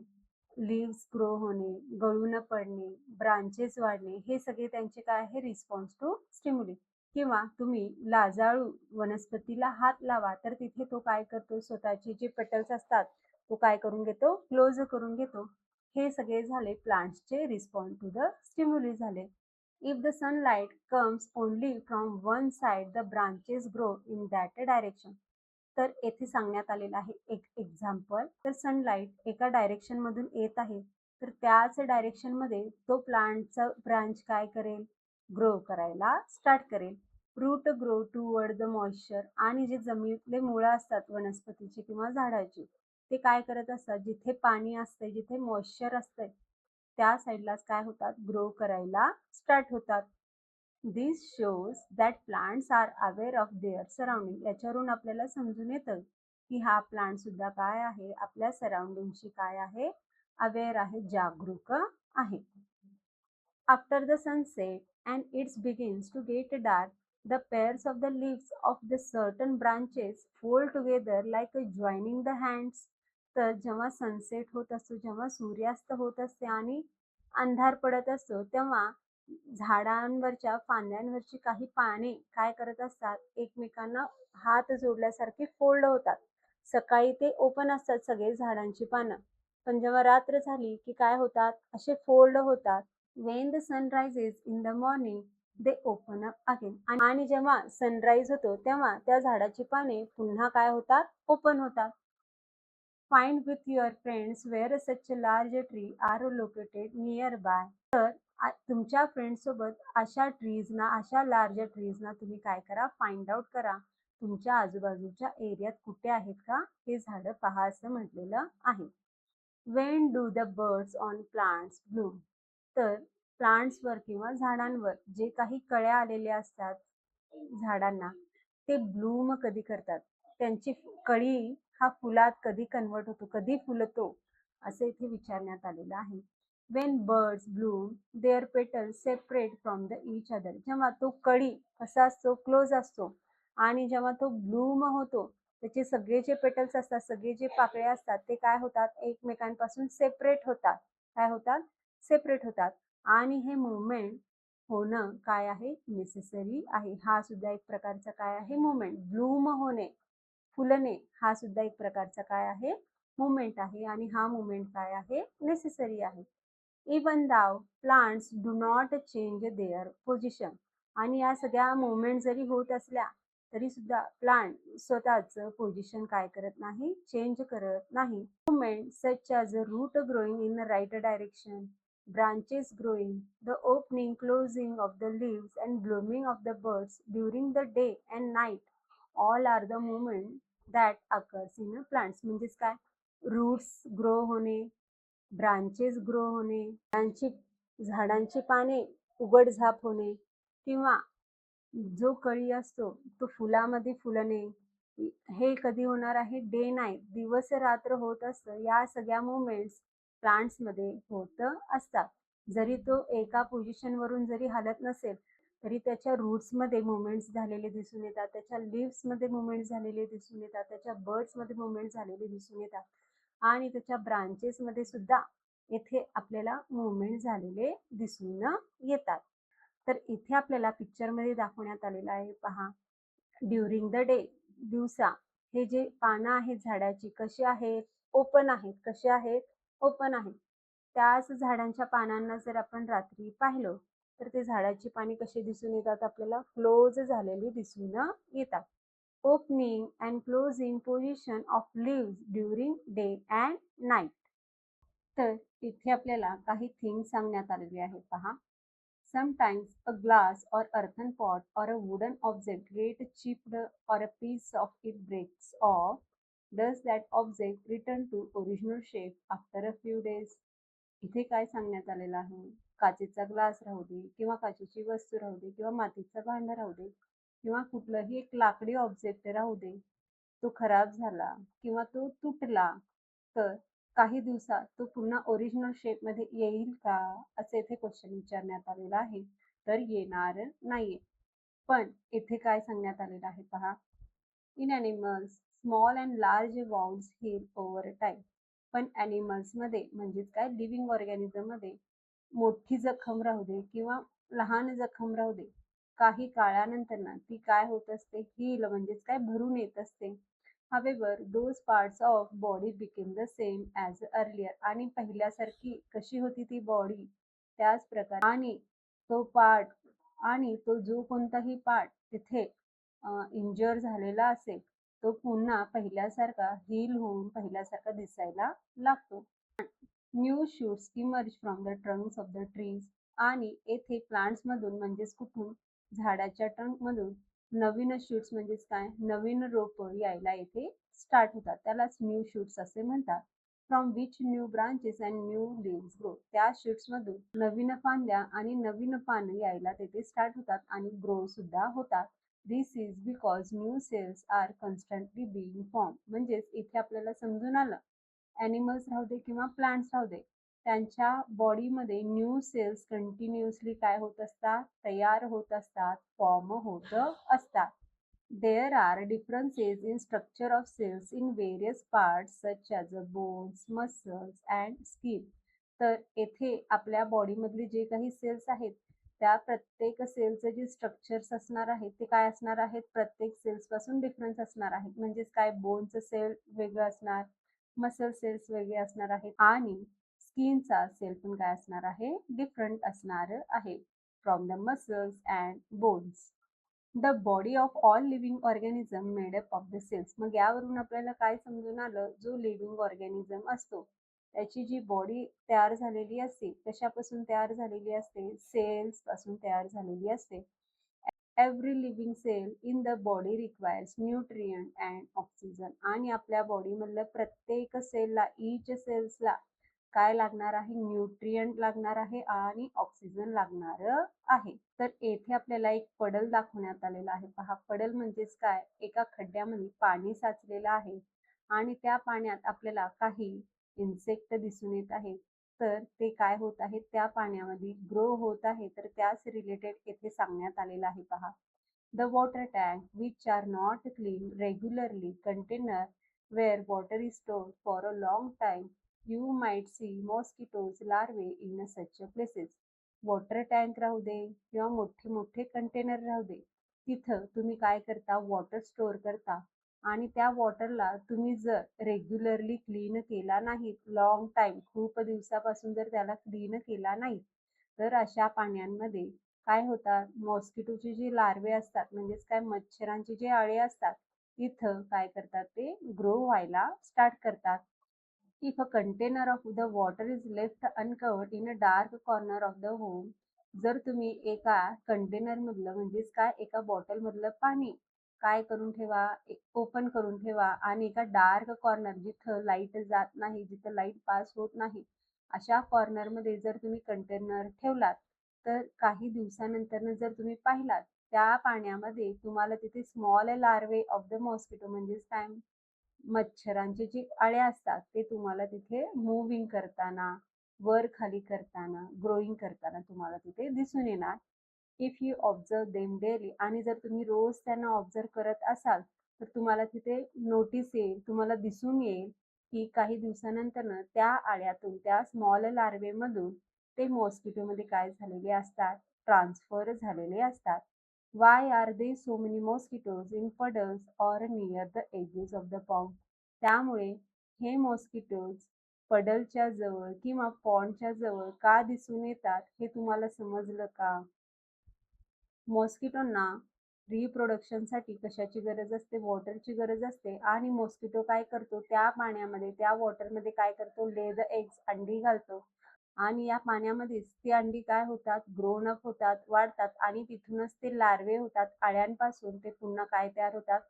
लीव्स ग्रो होणे, गळून पडणे, ब्रांचेस वाढणे, हे सगळे त्यांचे काय आहे? Response to stimuli. किंवा तुम्ही लाजाळू वनस्पतीला हात लावा तर तिथे तो काय करतो? स्वतःचे जे पेटल्स असतात तो काय करून घेतो? क्लोज करून घेतो. हे सगळे झाले प्लांट्सचे रिस्पॉन्स टू द स्टिम्युली झाले. If the sunlight comes only from one side the branches grow in that direction. तर येथे सांगण्यात आलेलं आहे एक एक्झाम्पल. तर सनलाइट एका डायरेक्शन मधून येत आहे तर त्याच डायरेक्शन मध्ये तो प्लांटचा ब्रांच काय करेल? ग्रो करायला स्टार्ट करेल. Root grow toward the moisture. आणि जे जमिनीतले मुळं असतात वनस्पतीची किंवा झाडाची, ते काय करत असतात? जिथे पाणी असते, जिथे मॉइश्चर असते त्या साईडलाच काय होतात? ग्रो करायला स्टार्ट होतात. This shows that plants are aware of their surrounding. याच्यावरून आपल्याला समजून येतं की हा प्लांट सुद्धा काय आहे? आपल्या सराउंडिंगशी काय आहे? अवेअर आहे, जागरूक आहे. After the sunset and it begins to get dark, the pairs of the leaves of the certain branches fold together like a joining the hands. तर जेव्हा सनसेट होत असतो, जेव्हा सूर्यास्त होत असते आणि अंधार पडत असतो, तेव्हा झाडांवरच्या फांद्यांवरची काही पाने काय करत असतात? एकमेकांना हात जोडल्यासारखे फोल्ड होतात. सकाळी ते ओपन असतात सगळे झाडांची पानं, पण जेव्हा रात्र झाली की काय होतात? असे फोल्ड होतात. When the sun rises in the morning, they open up again. आणि जेव्हा सनराइज होतो तेव्हा त्या झाडाची पाने पुन्हा काय होतात? ओपन होतात. Find with your friends where such a large tree are located nearby. तर तुमच्या फ्रेंड सोबत अशा ट्रीजना, अशा लार्ज ट्रीजना तुम्ही काय करा? फाइंड आउट करा. तुमच्या आजूबाजूच्या एरियात कुठे आहेत का हे झाडं पहा असं म्हटलेलं आहे. When do the birds on plants bloom? तर प्लांट्सवर किंवा झाडांवर जे काही कळ्या आलेल्या असतात झाडांना, ते ब्लूम कधी करतात? त्यांची कळी हा फुलात कधी कन्वर्ट होतो? कधी फुलतो? असे इथे विचारण्यात आलेलं आहे. When birds bloom, their petals separate from the each other. जेव्हा तो कळी कसा असतो? क्लोज असतो. आणि जेव्हा तो ब्लूम होतो त्याचे सगळे जे पेटल्स असतात, सगळे जे पाकळ्या असतात ते काय होतात? एकमेकांपासून सेपरेट होतात. काय होतात? सेपरेट होतात. आणि हे मुवमेंट होणं काय आहे? नेसेसरी आहे. हा सुद्धा एक प्रकारचा काय आहे? मुवमेंट. ब्लूम होणे, फुलणे हा सुद्धा एक प्रकारचा काय आहे? मुवमेंट आहे. आणि हा मुवमेंट काय आहे? नेसेसरी आहे. इवन दाव plants do not change their position. आणि या सगळ्या मुवमेंट जरी होत असल्या तरी सुद्धा प्लांट स्वतःचं पोझिशन काय करत नाही? चेंज करत नाही. Movement such as a root growing in the right direction, branches growing, the opening, closing of the leaves and blooming of the birds during the day and night, all are the movement that occurs in a plants. म्हणजेच काय? Roots grow होणे, branches grow होणे, झाडांची पाने उघडझाप होणे किंवा जो कळी असतो तो फुलामध्ये फुलणे, हे कधी होणार आहे? डे नाईट, दिवस रात्र होत असतं. या सगळ्या मुवमेंट्स प्लांट्समध्ये होत असतात. जरी तो एका पोझिशनवरून जरी हलत नसेल तरी त्याच्या रूट्समध्ये मुवमेंट्स झालेले दिसून येतात, त्याच्या लीव्समध्ये मुवमेंट झालेले दिसून येतात, त्याच्या बर्ड्समध्ये मुवमेंट झालेले दिसून येतात आणि त्याच्या ब्रांचेसमध्ये सुद्धा इथे आपल्याला मुवमेंट झालेले दिसून येतात. तर इथे आपल्याला पिक्चरमध्ये दाखवण्यात आलेलं आहे पहा. ड्युरिंग द डे, दिवसा हे जे पानं आहेत झाडाची कशी आहेत? ओपन आहेत. कशी आहेत? ओपन आहेत. त्याच झाडांच्या पानांना जर आपण रात्री पाहिलं तर ते झाडाची पाने कशी दिसून येतात आपल्याला? क्लोज झालेली दिसून येतात. Opening and closing position of leaves during day and night. तर इथे आपल्याला काही थिंग्स सांगण्यात आलेली आहेत पहा. Sometimes a glass or earthen pot or a wooden object get chipped or a piece of it breaks off. Does that object return to original shape after a few days? इथे काय सांगण्यात आलेलं आहे? काचेचा ग्लास राहू दे किंवा काचेची वस्तू राहू दे किंवा मातीचं भांडं राहू दे किंवा कुठलंही एक लाकडी ऑब्जेक्ट राहू दे, तो खराब झाला किंवा तो तुटला तर काही दिवसात तो पुन्हा ओरिजिनल शेपमध्ये येईल का? असे इथे क्वेश्चन विचारण्यात आलेला आहे. तर येणार नाहीये. पण इथे काय सांगण्यात आलेलं आहे पहा. In animals small and large wounds heal over time. पण ॲनिमल्समध्ये म्हणजेच काय लिव्हिंग ऑर्गॅनिझममध्ये मोठी जखम राहू दे किंवा लहान जखम राहू दे, काही काळानंतर ना ती काय होत असते? हील म्हणजेच काय भरून येत असते. However, those parts of body became the same as earlier. आणि पहिल्यासारखी कशी होती ती बॉडी त्याच प्रकारे आणि तो पार्ट आणि तो जो कोणताही पार्ट तिथे इंजर झालेला असेल तो पुन्हा पहिल्यासारखा हील होऊन पहिल्यासारखा दिसायला लागतो. New shoots emerge from the Trunks of the trees. आणि येथे प्लांट्स मधून म्हणजेच कुठून? झाडाच्या ट्रंक मधून नवीन शूट्स म्हणजेच काय? नवीन रोप यायला येथे स्टार्ट होतात. त्यालाच न्यू शूट्स असे म्हणतात. From which new branches and new leaves grow. त्या शूट्स मधून नवीन फांद्या आणि नवीन पानं यायला तेथे स्टार्ट होतात आणि ग्रो सुद्धा होतात. This is because new cells are constantly being form. म्हणजेच इथे आपल्याला समजून आलं ॲनिमल्स राहू दे किंवा प्लांट्स राहू दे त्यांच्या बॉडीमध्ये न्यू सेल्स कंटिन्युअसली काय होत असतात? तयार होत असतात, फॉर्म होत असतात. There are differences in structure of cells in various parts such as bones, muscles and skin. तर येथे आपल्या बॉडीमधले जे काही सेल्स आहेत त्या प्रत्येक सेलचं जे स्ट्रक्चर्स असणार आहेत ते काय असणार आहेत? प्रत्येक सेल्स पासून डिफरन्स असणार आहेत. म्हणजेच काय? बोनचं सेल वेगळं असणार, मसल सेल्स वेगळे असणार आहेत आणि स्किनचा सेल पण काय असणार आहे? डिफरंट असणार आहे. From the muscles and bones. The body of all living organism made up of the cells. मग यावरून आपल्याला काय समजून आलं? जो लिव्हिंग ऑर्गॅनिझम असतो त्याची जी बॉडी तयार झालेली असते कशापासून तयार झालेली असते? सेल्स पासून तयार झालेली असते. Every living cell in the body requires nutrient and oxygen. आणि आपल्या बॉडीमधल्या प्रत्येक सेलला, ईच सेल्सला काय लागणार आहे? न्यूट्रिएंट लागणार आहे आणि ऑक्सिजन लागणार आहे. तर येथे आपल्याला एक पडल दाखवण्यात आलेला आहे पहा. पडल म्हणजेच काय? एका खड्ड्यामध्ये पाणी साचलेलं आहे आणि त्या पाण्यात आपल्याला काही इन्सेक्ट दिसून येत आहेत. तर ते काय होत आहेत? त्या पाण्यामध्ये ग्रो होत आहे. तर त्याच रिलेटेड येथे सांगण्यात आलेलं आहे पहा. The water tank which are not clean regularly container where water is stored for a long time. You might see mosquitoes larvae in such places. Water tank राहू दे किंवा मोठे मोठे कंटेनर राहू दे, तिथं तुम्ही काय करता? वॉटर स्टोअर करता आणि त्या वॉटरला तुम्ही जर रेग्युलरली क्लीन केला नाही, लॉंग टाइम खूप दिवसापासून जर त्याला क्लीन केला नाही तर अशा पाण्यामध्ये काय होतात? मॉस्किटोचे जे लार्वे असतात म्हणजेच काय मच्छरांचे जे अळे असतात तिथं काय करतात? ते ग्रो व्हायला स्टार्ट करतात. If a container of the water is left uncovered in a dark corner of the home. जर तुम्ही एका कंटेनर मधलं म्हणजेच काय एका बॉटल मधलं पाणी काय करून ठेवा? ओपन करून ठेवा आणि एका डार्क कॉर्नर जिथं लाईट जात नाही, जिथं लाईट पास होत नाही अशा कॉर्नर मध्ये जर तुम्ही कंटेनर ठेवलात तर काही दिवसानंतर जर तुम्ही पाहिलात त्या पाण्यामध्ये तुम्हाला तिथे small larvae of the mosquito म्हणजेच काय मच्छरांचे जे अळ्या असतात ते तुम्हाला तिथे मूव्हिंग करताना, वर खाली करताना, ग्रोईंग करताना तुम्हाला तिथे दिसून येणार. If you observe them daily, आणि जर तुम्ही रोज त्यांना ऑब्झर्व करत असाल तर तुम्हाला तिथे नोटीस येईल, तुम्हाला दिसून येईल की काही दिवसानंतर त्या आळ्यातून, त्या स्मॉल लार्वेमधून ते मॉस्किटोमध्ये काय झालेले असतात, ट्रान्सफर झालेले असतात. Y are they so many mosquitoes in puddles or near the edges of the pond? त्यामुळे हे मॉस्किटोज पडलच्या जवळ किंवा पॉन्डच्या जवळ का दिसून येतात हे तुम्हाला समजलं का? मॉस्किटोंना रिप्रोडक्शनसाठी कशाची गरज असते? वॉटरची गरज असते. आणि मॉस्किटो काय करतो, त्या पाण्यामध्ये, त्या वॉटरमध्ये काय करतो, ले द एग्स, अंडी घालतो. आणि या पाण्यामध्येच ती अंडी काय होतात, ग्रोन अप होतात, वाढतात, आणि तिथूनच ते लार्वे होतात. अळ्यांपासून ते पुन्हा काय तयार होतात,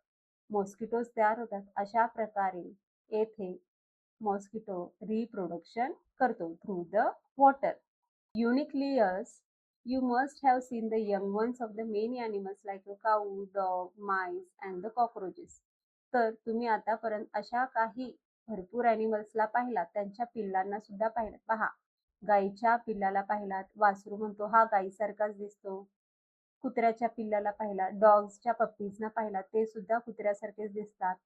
मॉस्किटोज तयार होतात. अशा प्रकारे येथे मॉस्किटो रिप्रोडक्शन करतो through the water. Uniquely yours, you must have seen the young ones of the many animals like a cow, dog, mice and the cockroaches. तर तुम्ही आतापर्यंत अशा काही भरपूर ॲनिमल्सला पाहिलात, त्यांच्या पिल्लांना सुद्धा पाहिलात. पहा, गाईच्या पिल्लाला पाहिलात, वासरू म्हणतो हा गाईसारखाच दिसतो. कुत्र्याच्या पिल्लाला पाहिलात, डॉग्सच्या पप्पीजना पाहिलात, ते सुद्धा कुत्र्यासारखेच दिसतात.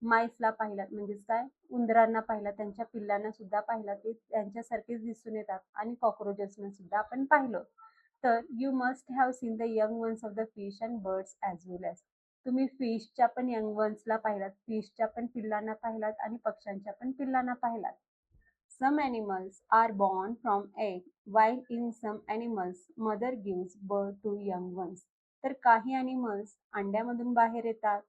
माईसला पाहिलात म्हणजेच काय, उंदरांना पाहिलात, त्यांच्या पिल्लांना सुद्धा पाहिलात, ते त्यांच्यासारखेच दिसून येतात. आणि कॉक्रोचेसना सुद्धा आपण पाहिलं. तर you must have seen the young ones of the fish and birds as well as. तुम्ही फिशच्या पण यंग वन्सला पाहिलात, फिशच्या पण पिल्लांना पाहिलात आणि पक्ष्यांच्या पण पिल्लांना पाहिलात. Some animals are born from egg, while in some animals mother gives birth to young ones. तर काही ॲनिमल्स अंड्यामधून बाहेर येतात,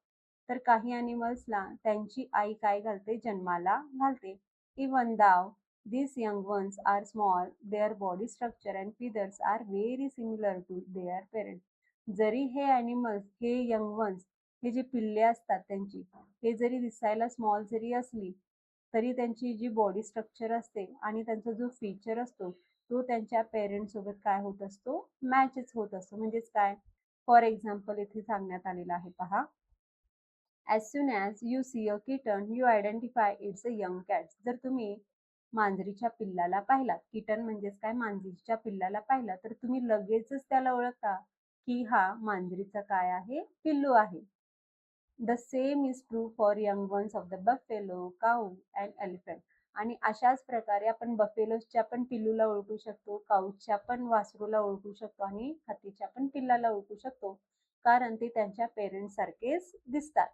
तर काही ॲनिमल्सला त्यांची आई काय घालते, जन्माला घालते. Even though these young ones are small, their body structure and feathers are very similar to their parents. जरी हे ॲनिमल्स, हे यंग वन्स, हे जे पिल्ले असतात त्यांची, हे जरी दिसायला स्मॉल जरी असली तरी त्यांची जी बॉडी स्ट्रक्चर असते आणि त्यांचा जो फीचर असतो तो त्यांच्या पेरेंट्स सोबत काय होत असतो, मॅचच होत असतो. म्हणजेच काय, फॉर एक्झाम्पल इथे सांगण्यात आलेलं आहे, पहा. As soon as you see a kitten you identify it's a young cat. जर तुम्ही मांजरीच्या पिल्लाला पाहिलात, किटन म्हणजेच काय, मांजरीच्या पिल्लाला पाहिला, तर तुम्ही लगेचच त्याला ओळखता की हा मांजरीचा काय आहे, पिल्लू आहे. The same is true for young ones of the buffalo, cow and elephant. आणि अशाच प्रकारे आपण बफेलोच्या पण पिल्लूला ओळखू शकतो, काऊच्या पण वासरूला ओळखू शकतो आणि हत्तीच्या पण पिल्लाला ओळखू शकतो, कारण ते त्यांच्या पेरेंट्स सारखेच दिसतात.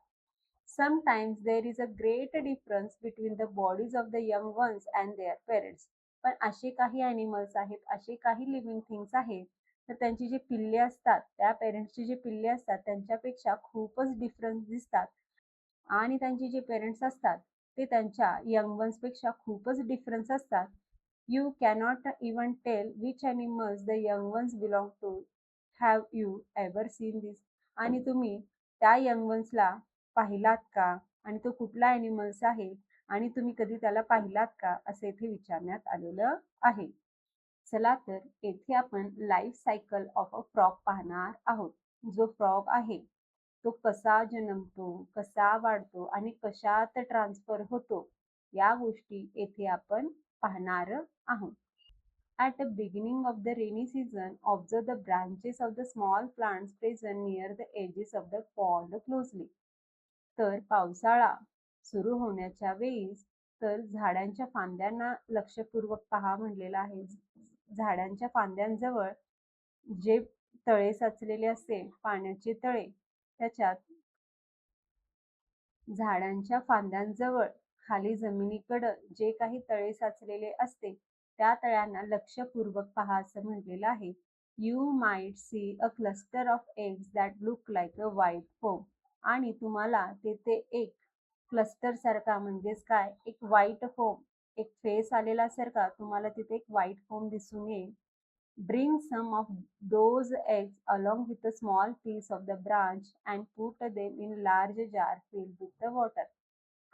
Sometimes there is a great difference between the bodies of the young ones and their parents. पण असे काही ॲनिमल्स आहेत, असे काही लिव्हिंग थिंग्स आहेत, तर त्यांची जी पिल्ले असतात, त्या पेरेंट्सची जी पिल्ले असतात त्यांच्यापेक्षा खूपच डिफरन्स दिसतात. आणि त्यांचे जे पेरेंट्स असतात ते त्यांच्या यंग वन्सपेक्षा खूपच डिफरन्स असतात. You cannot even tell which animals the young ones belong to. Have you ever seen this? आणि तुम्ही त्या यंग वन्सला पाहिलात का, आणि तो कुठला ॲनिमल्स आहे, आणि तुम्ही कधी त्याला पाहिलात का, असे इथे विचारण्यात आलेलं आहे. चला तर येथे आपण life cycle of a frog पाहणार आहोत. जो फ्रॉग आहे तो कसा जन्मतो, कसा वाढतो आणि कशात ट्रान्सफर होतो, या गोष्टी येथे आपण पाहणार आहोत. At the beginning of the rainy season, observe the branches of the small plants present near the edges of the pond closely. तर पावसाळा सुरू होण्याच्या वेळीस तर झाडांच्या फांद्यांना लक्षपूर्वक पहा म्हणलेलं आहे. झाडांच्या फांद्यांजवळ जे तळे साचलेले असते, पाण्याचे तळे, त्याच्यात झाडांच्या फांद्यांजवळ खाली जमिनीकडं जे काही तळे साचलेले असते त्या तळ्यांना लक्षपूर्वक पहा असं म्हटलेलं आहे. You might C a cluster of eggs that look like a white foam. आणि तुम्हाला तेथे एक क्लस्टर सारखा म्हणजेच काय, एक व्हाईट फोम, एक फेस आलेला सारखा तुम्हाला तिथे एक व्हाईट फोम दिसून येईल. Bring some of those eggs along with a small piece of the branch and put them in large jar filled with the water.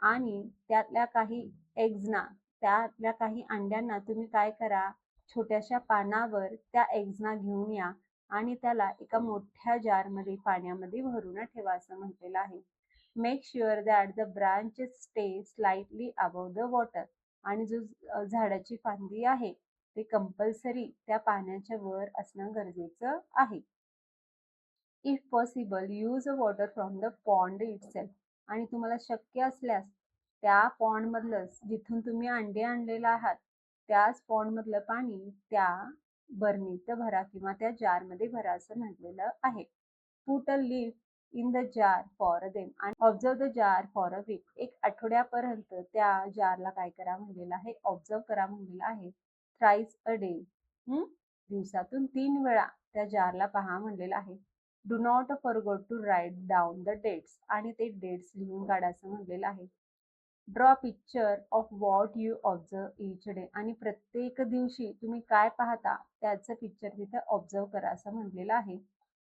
आणि त्यातल्या काही एग्जना, त्यातल्या काही अंड्यांना तुम्ही काय करा, छोट्याशा पानावर त्या एग्जना घेऊन या आणि त्याला एका मोठ्या जारमध्ये, पाण्यामध्ये भरून ठेवा असं म्हटलेलं आहे. Make sure that the branches stay slightly above the water. आणि जो झाडाची फांदी आहे ते कंपल्सरी त्या पाण्याच्या वर असणं गरजेचं आहे. If possible use a water from the pond itself. आणि तुम्हाला शक्य असल्यास त्या पॉन्ड मधलं जिथून तुम्ही अंडे आणलेला आहात त्याच पॉन्ड मधलं पाणी त्या बरणीत भरा किंवा त्या जार मध्ये भरा असं म्हटलेलं आहे. Put a leaf in the jar for them आणि observe the jar for a week. एक आठवड्यापर्यंत त्या जारला काय करा म्हणलेलं आहे, ऑब्झर्व करा म्हणलेलं आहे. थ्राइस अ डे, दिवसातून 3 वेळा त्या जारला पहा म्हणलेलं आहे. Do not forget to write down the dates. आणि ते डेट्स लिहून काढा असं म्हणलेलं आहे. Draw picture of what you observe each day. आणि प्रत्येक दिवशी तुम्ही काय पाहता त्याचं पिक्चर तिथे ऑब्झर्व करा असं म्हटलेलं आहे.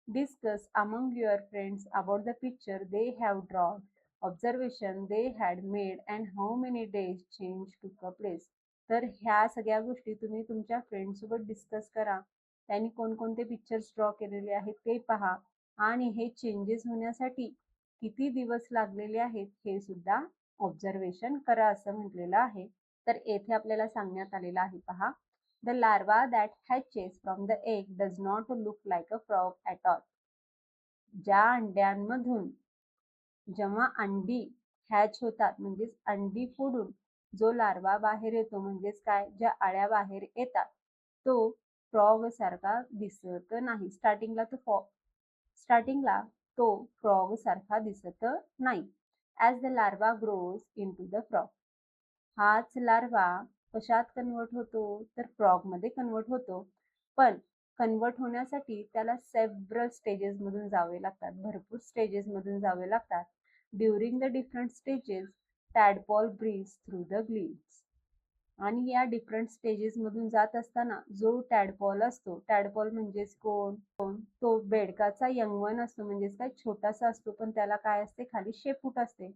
Discuss among your friends about the picture they have drawn, observation they had made and how many days change टूक अ प्लेस. तर ह्या सगळ्या गोष्टी तुम्ही तुमच्या फ्रेंड्ससोबत डिस्कस करा. त्यांनी कोणकोणते पिक्चर्स ड्रॉ केलेले आहेत ते पहा आणि हे चेंजेस होण्यासाठी किती दिवस लागलेले आहेत हे सुद्धा ऑब्झर्वेशन करा असं म्हटलेलं आहे. तर येथे आपल्याला सांगण्यात आलेलं आहे पहा. The larva that hatches from the egg does not look like a frog at all. ज्या अंड्यांमधून जेव्हा अंडी हॅच होतात म्हणजेच अंडी फोडून जो लार्वा बाहेर येतो म्हणजेच काय, ज्या अळ्या बाहेर येतात तो फ्रॉग सारखा दिसत नाही. स्टार्टिंगला तो फ्रॉग सारखा दिसत नाही. As the larva grows into the frog. हाच लार्वा कशात कन्वर्ट होतो तर फ्रॉग मध्ये कन्वर्ट होतो. पण कन्वर्ट होण्यासाठी त्याला सेव्हरल स्टेजेस मधून जावे लागतात, भरपूर स्टेजेस मधून जावे लागतात. During the different stages tadpole breathes through the gills. आणि या डिफरंट स्टेजेस मधून जात असताना जो टॅडपॉल असतो, टॅडपॉल म्हणजेच कोण, तो बेडकाचा यंगवन असतो म्हणजेच काय छोटासा असतो, पण त्याला काय असते खाली शेपूट असते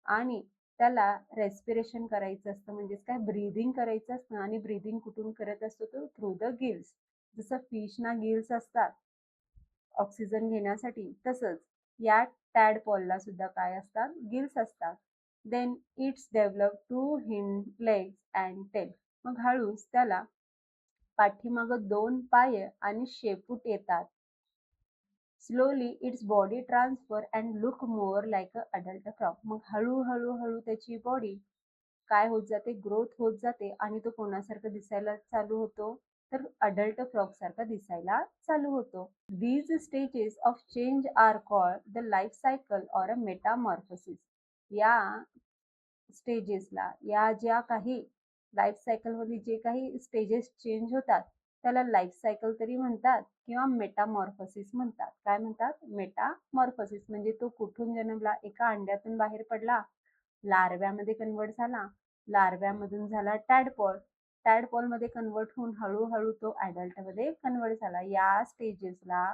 आणि त्याला रेस्पिरेशन करायचं असतं म्हणजेच काय ब्रीदिंग करायचं असतं. आणि ब्रीदिंग कुठून करत असतो तो थ्रू द गिल्स. जसं फिशना गिल्स असतात ऑक्सिजन घेण्यासाठी तसंच या टॅडपॉलला सुद्धा काय असतात, गिल्स असतात. Then it's develop two hind legs and tail. मग हळूच त्याला पाठीमागं 2 पाय आणि शेपूट येतात. Slowly its body transfer and look more like a adult frog. मग हळू त्याची बॉडी काय होत जाते, ग्रोथ होत जाते आणि तो कोणासारखं दिसायला चालू होतो तर अडल्ट फ्रॉग सारखा दिसायला चालू होतो. These stages of change are called the life cycle or a metamorphosis. या स्टेजेसला, या ज्या काही लाईफ सायकल मध्ये जे काही स्टेजेस चेंज होतात त्याला लाईफ सायकल तरी म्हणतात किंवा मेटामॉर्फोसिस म्हणतात. काय म्हणतात, मेटामॉर्फोसिस. म्हणजे तो कुठून जन्मला, एका अंड्यातून बाहेर पडला, लार्व्यामध्ये कन्वर्ट झाला, लार्व्यामधून झाला टॅडपॉल, टॅडपॉल मध्ये कन्वर्ट होऊन हळूहळू तो ॲडल्ट मध्ये कन्वर्ट झाला. या स्टेजेसला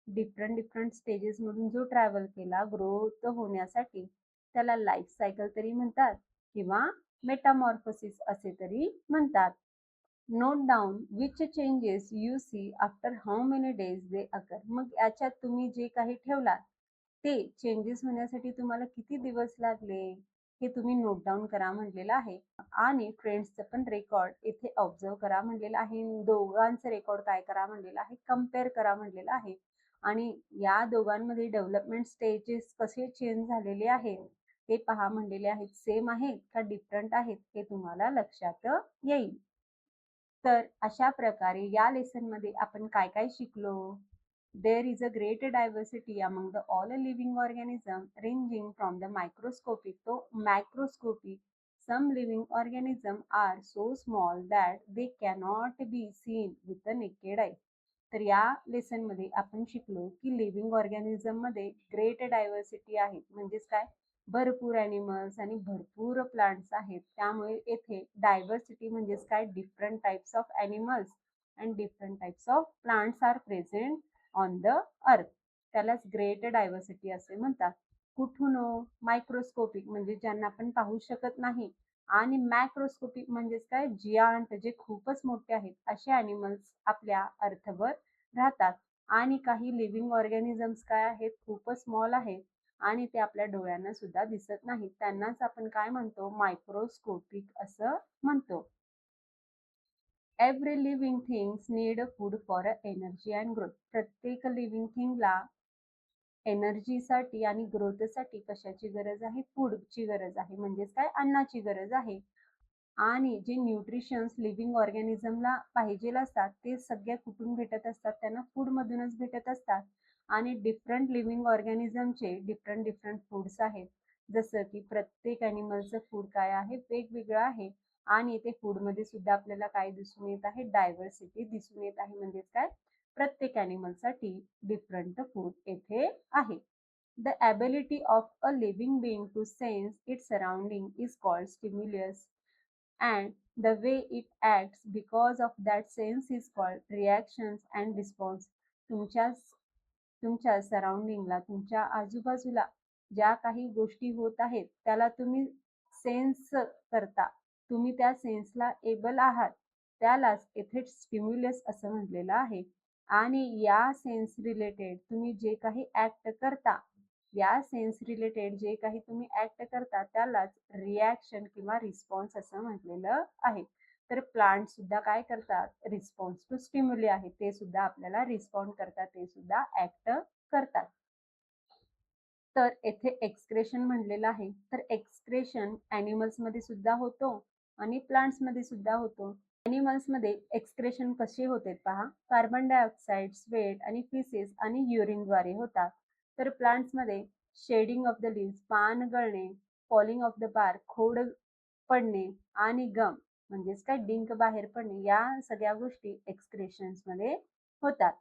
डिफरंट स्टेजेस मधून जो ट्रॅव्हल केला ग्रोथ होण्यासाठी त्याला लाईफ सायकल तरी म्हणतात किंवा मेटामॉर्फोसिस असे तरी म्हणतात. Note down which changes you see after how many days they occur. मग याच्यात तुम्ही जे काही ठेवलात ते चेंजेस होण्यासाठी तुम्हाला किती दिवस लागले हे तुम्ही नोट डाऊन करा म्हटलेलं आहे. आणि फ्रेंड्सचं पण रेकॉर्ड इथे ऑब्झर्व करा म्हटलेलं आहे. दोघांचं रेकॉर्ड काय करा म्हटलेलं आहे, कम्पेअर करा म्हटलेलं आहे. आणि या दोघांमध्ये डेव्हलपमेंट स्टेजेस कसे चेंज झालेले आहेत ते पहा म्हणलेले आहेत. सेम आहेत का डिफरंट आहेत हे तुम्हाला लक्षात येईल. तर अशा प्रकारे या लेसन मध्ये आपण काय काय शिकलो. There is a great diversity among the all living organism ranging from the microscopic to macroscopic. Some living organism are so small that they cannot be seen with a naked eye. तर या lesson मध्ये आपण शिकलो की living organism मध्ये great diversity आहे म्हणजेच काय, भरपूर ॲनिमल्स आणि भरपूर प्लांट्स आहेत. त्यामुळे येथे डायव्हर्सिटी म्हणजेच काय, different types of animals and different types of plants are present on the earth. त्यालाच ग्रेट डायव्हर्सिटी असे म्हणतात. कुठून, मायक्रोस्कोपिक म्हणजे ज्यांना आपण पाहू शकत नाही आणि मॅक्रोस्कोपिक म्हणजेच काय, जियांट जे खूपच मोठे आहेत असे ॲनिमल्स आपल्या अर्थवर राहतात. आणि काही लिव्हिंग ऑर्गॅनिझम्स काय आहेत, खूपच स्मॉल आहेत आणि ते आपल्या डोळ्यांना सुद्धा दिसत नाही. त्यांनाच आपण काय म्हणतो, मायक्रोस्कोपिक असं म्हणतो. Every living things need food for energy and growth. प्रत्येक लिव्हिंग थिंगला एनर्जीसाठी आणि ग्रोथसाठी कशाची गरज आहे? फूडची गरज आहे, म्हणजेच काय, अन्नाची गरज आहे. आणि जे न्यूट्रिशन्स लिव्हिंग ऑर्गॅनिझमला पाहिजेल असतात ते सगळ्या कुठून भेटत असतात? त्यांना फूडमधूनच भेटत असतात. आणि डिफरंट लिव्हिंग ऑर्गॅनिझमचे डिफरंट डिफरंट फूड्स आहेत. जसं की प्रत्येक ॲनिमलचं फूड काय आहे? वेगवेगळं आहे. आणि ते फूडमध्ये सुद्धा आपल्याला काय दिसून येत आहे? डायव्हर्सिटी दिसून येत आहे. म्हणजेच काय, प्रत्येक ॲनिमलसाठी डिफरंट फूड येथे आहे. The ability of a living being to sense its surrounding is called stimulus, and the way it acts because of that sense is called reactions and response. तुमच्या तुमच्या सराउंडिंगला, तुमच्या आजूबाजूला ज्या काही गोष्टी होत आहेत त्याला तुम्ही सेन्स करता, तुम्ही त्या सेन्सला एबल आहात, त्यालाच येथे स्टिम्युलस असं म्हटलेलं आहे. आणि या सेन्स रिलेटेड तुम्ही जे काही ऍक्ट करता, या सेन्स रिलेटेड जे काही तुम्ही ऍक्ट करता त्यालाच रिॲक्शन किंवा रिस्पॉन्स असं म्हटलेलं आहे. तर प्लांट सुद्धा काय करतात? रिस्पॉन्स टू स्टिम्युली आहे, ते सुद्धा आपल्याला रिस्पॉन्ड करतात, ते सुद्धा ऍक्ट करतात. तर येथे एक्सक्रेशन म्हणलेलं आहे. तर एक्सक्रेशन ॲनिमल्स मध्ये सुद्धा होतो आणि प्लांट्स मध्ये सुद्धा होतो. ॲनिमल्स मध्ये एक्सक्रेशन कसे होते पहा, कार्बन डायऑक्साईड, स्वेट आणि फिसेस आणि युरिनद्वारे होतात. तर प्लांट्स मध्ये शेडिंग ऑफ द लीव्स, पान गळणे, फॉलिंग ऑफ द बार्क, खोड पडणे आणि गम म्हणजेच काय, डिंक बाहेर पडणे, या सगळ्या गोष्टी एक्सक्रेशन्स मध्ये होतात.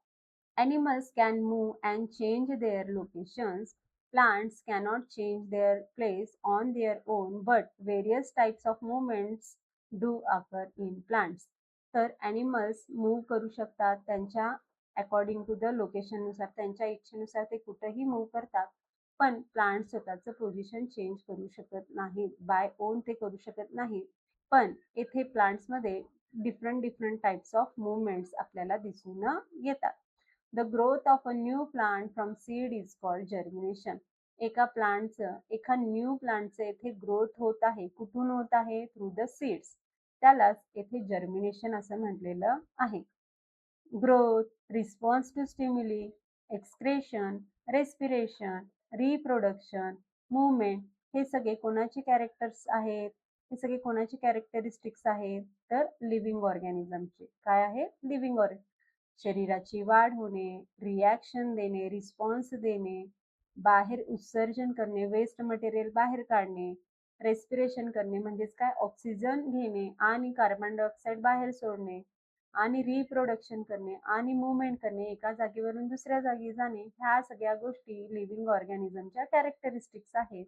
Animals can move and change their locations. Plants cannot change their place on their own, but various types of movements do occur in plants. तर ॲनिमल्स मूव्ह करू शकतात त्यांच्या अकॉर्डिंग टू द लोकेशननुसार, त्यांच्या इच्छेनुसार ते कुठेही मूव्ह करतात. पण प्लांट स्वतःचं पोझिशन चेंज करू शकत नाहीत, बाय ओन ते करू शकत नाहीत. पण येथे प्लांट्समध्ये different different types of movements आपल्याला दिसून येतात. The growth of a new plant from seed is called germination. एका न्यू प्लांटचं येथे ग्रोथ होत आहे, कुठून होत आहे? थ्रू द सीड्स, त्यालाच येथे जर्मिनेशन असं म्हटलेलं आहे. Growth, response to stimuli, excretion, respiration, reproduction, movement, हे सगळे कोणाचे कॅरेक्टर्स आहेत? हे सगळे कोणाचे कॅरेक्टरिस्टिक्स आहेत? तर लिव्हिंग ऑर्गॅनिझमचे. काय आहे? Living organism. शरीराची वाढ होणे, रिॲक्शन देणे, रिस्पॉन्स देणे, बाहेर उत्सर्जन करणे, वेस्ट मटेरियल बाहेर काढणे, रेस्पिरेशन करणे म्हणजेच काय, ऑक्सिजन घेणे आणि कार्बन डायऑक्साईड बाहेर सोडणे, आणि रिप्रोडक्शन करणे आणि मूवमेंट करणे, एका जागेवरून दुसऱ्या जागी जाणे, ह्या सगळ्या गोष्टी लिव्हिंग ऑर्गॅनिझमच्या कॅरेक्टरिस्टिक्स आहेत.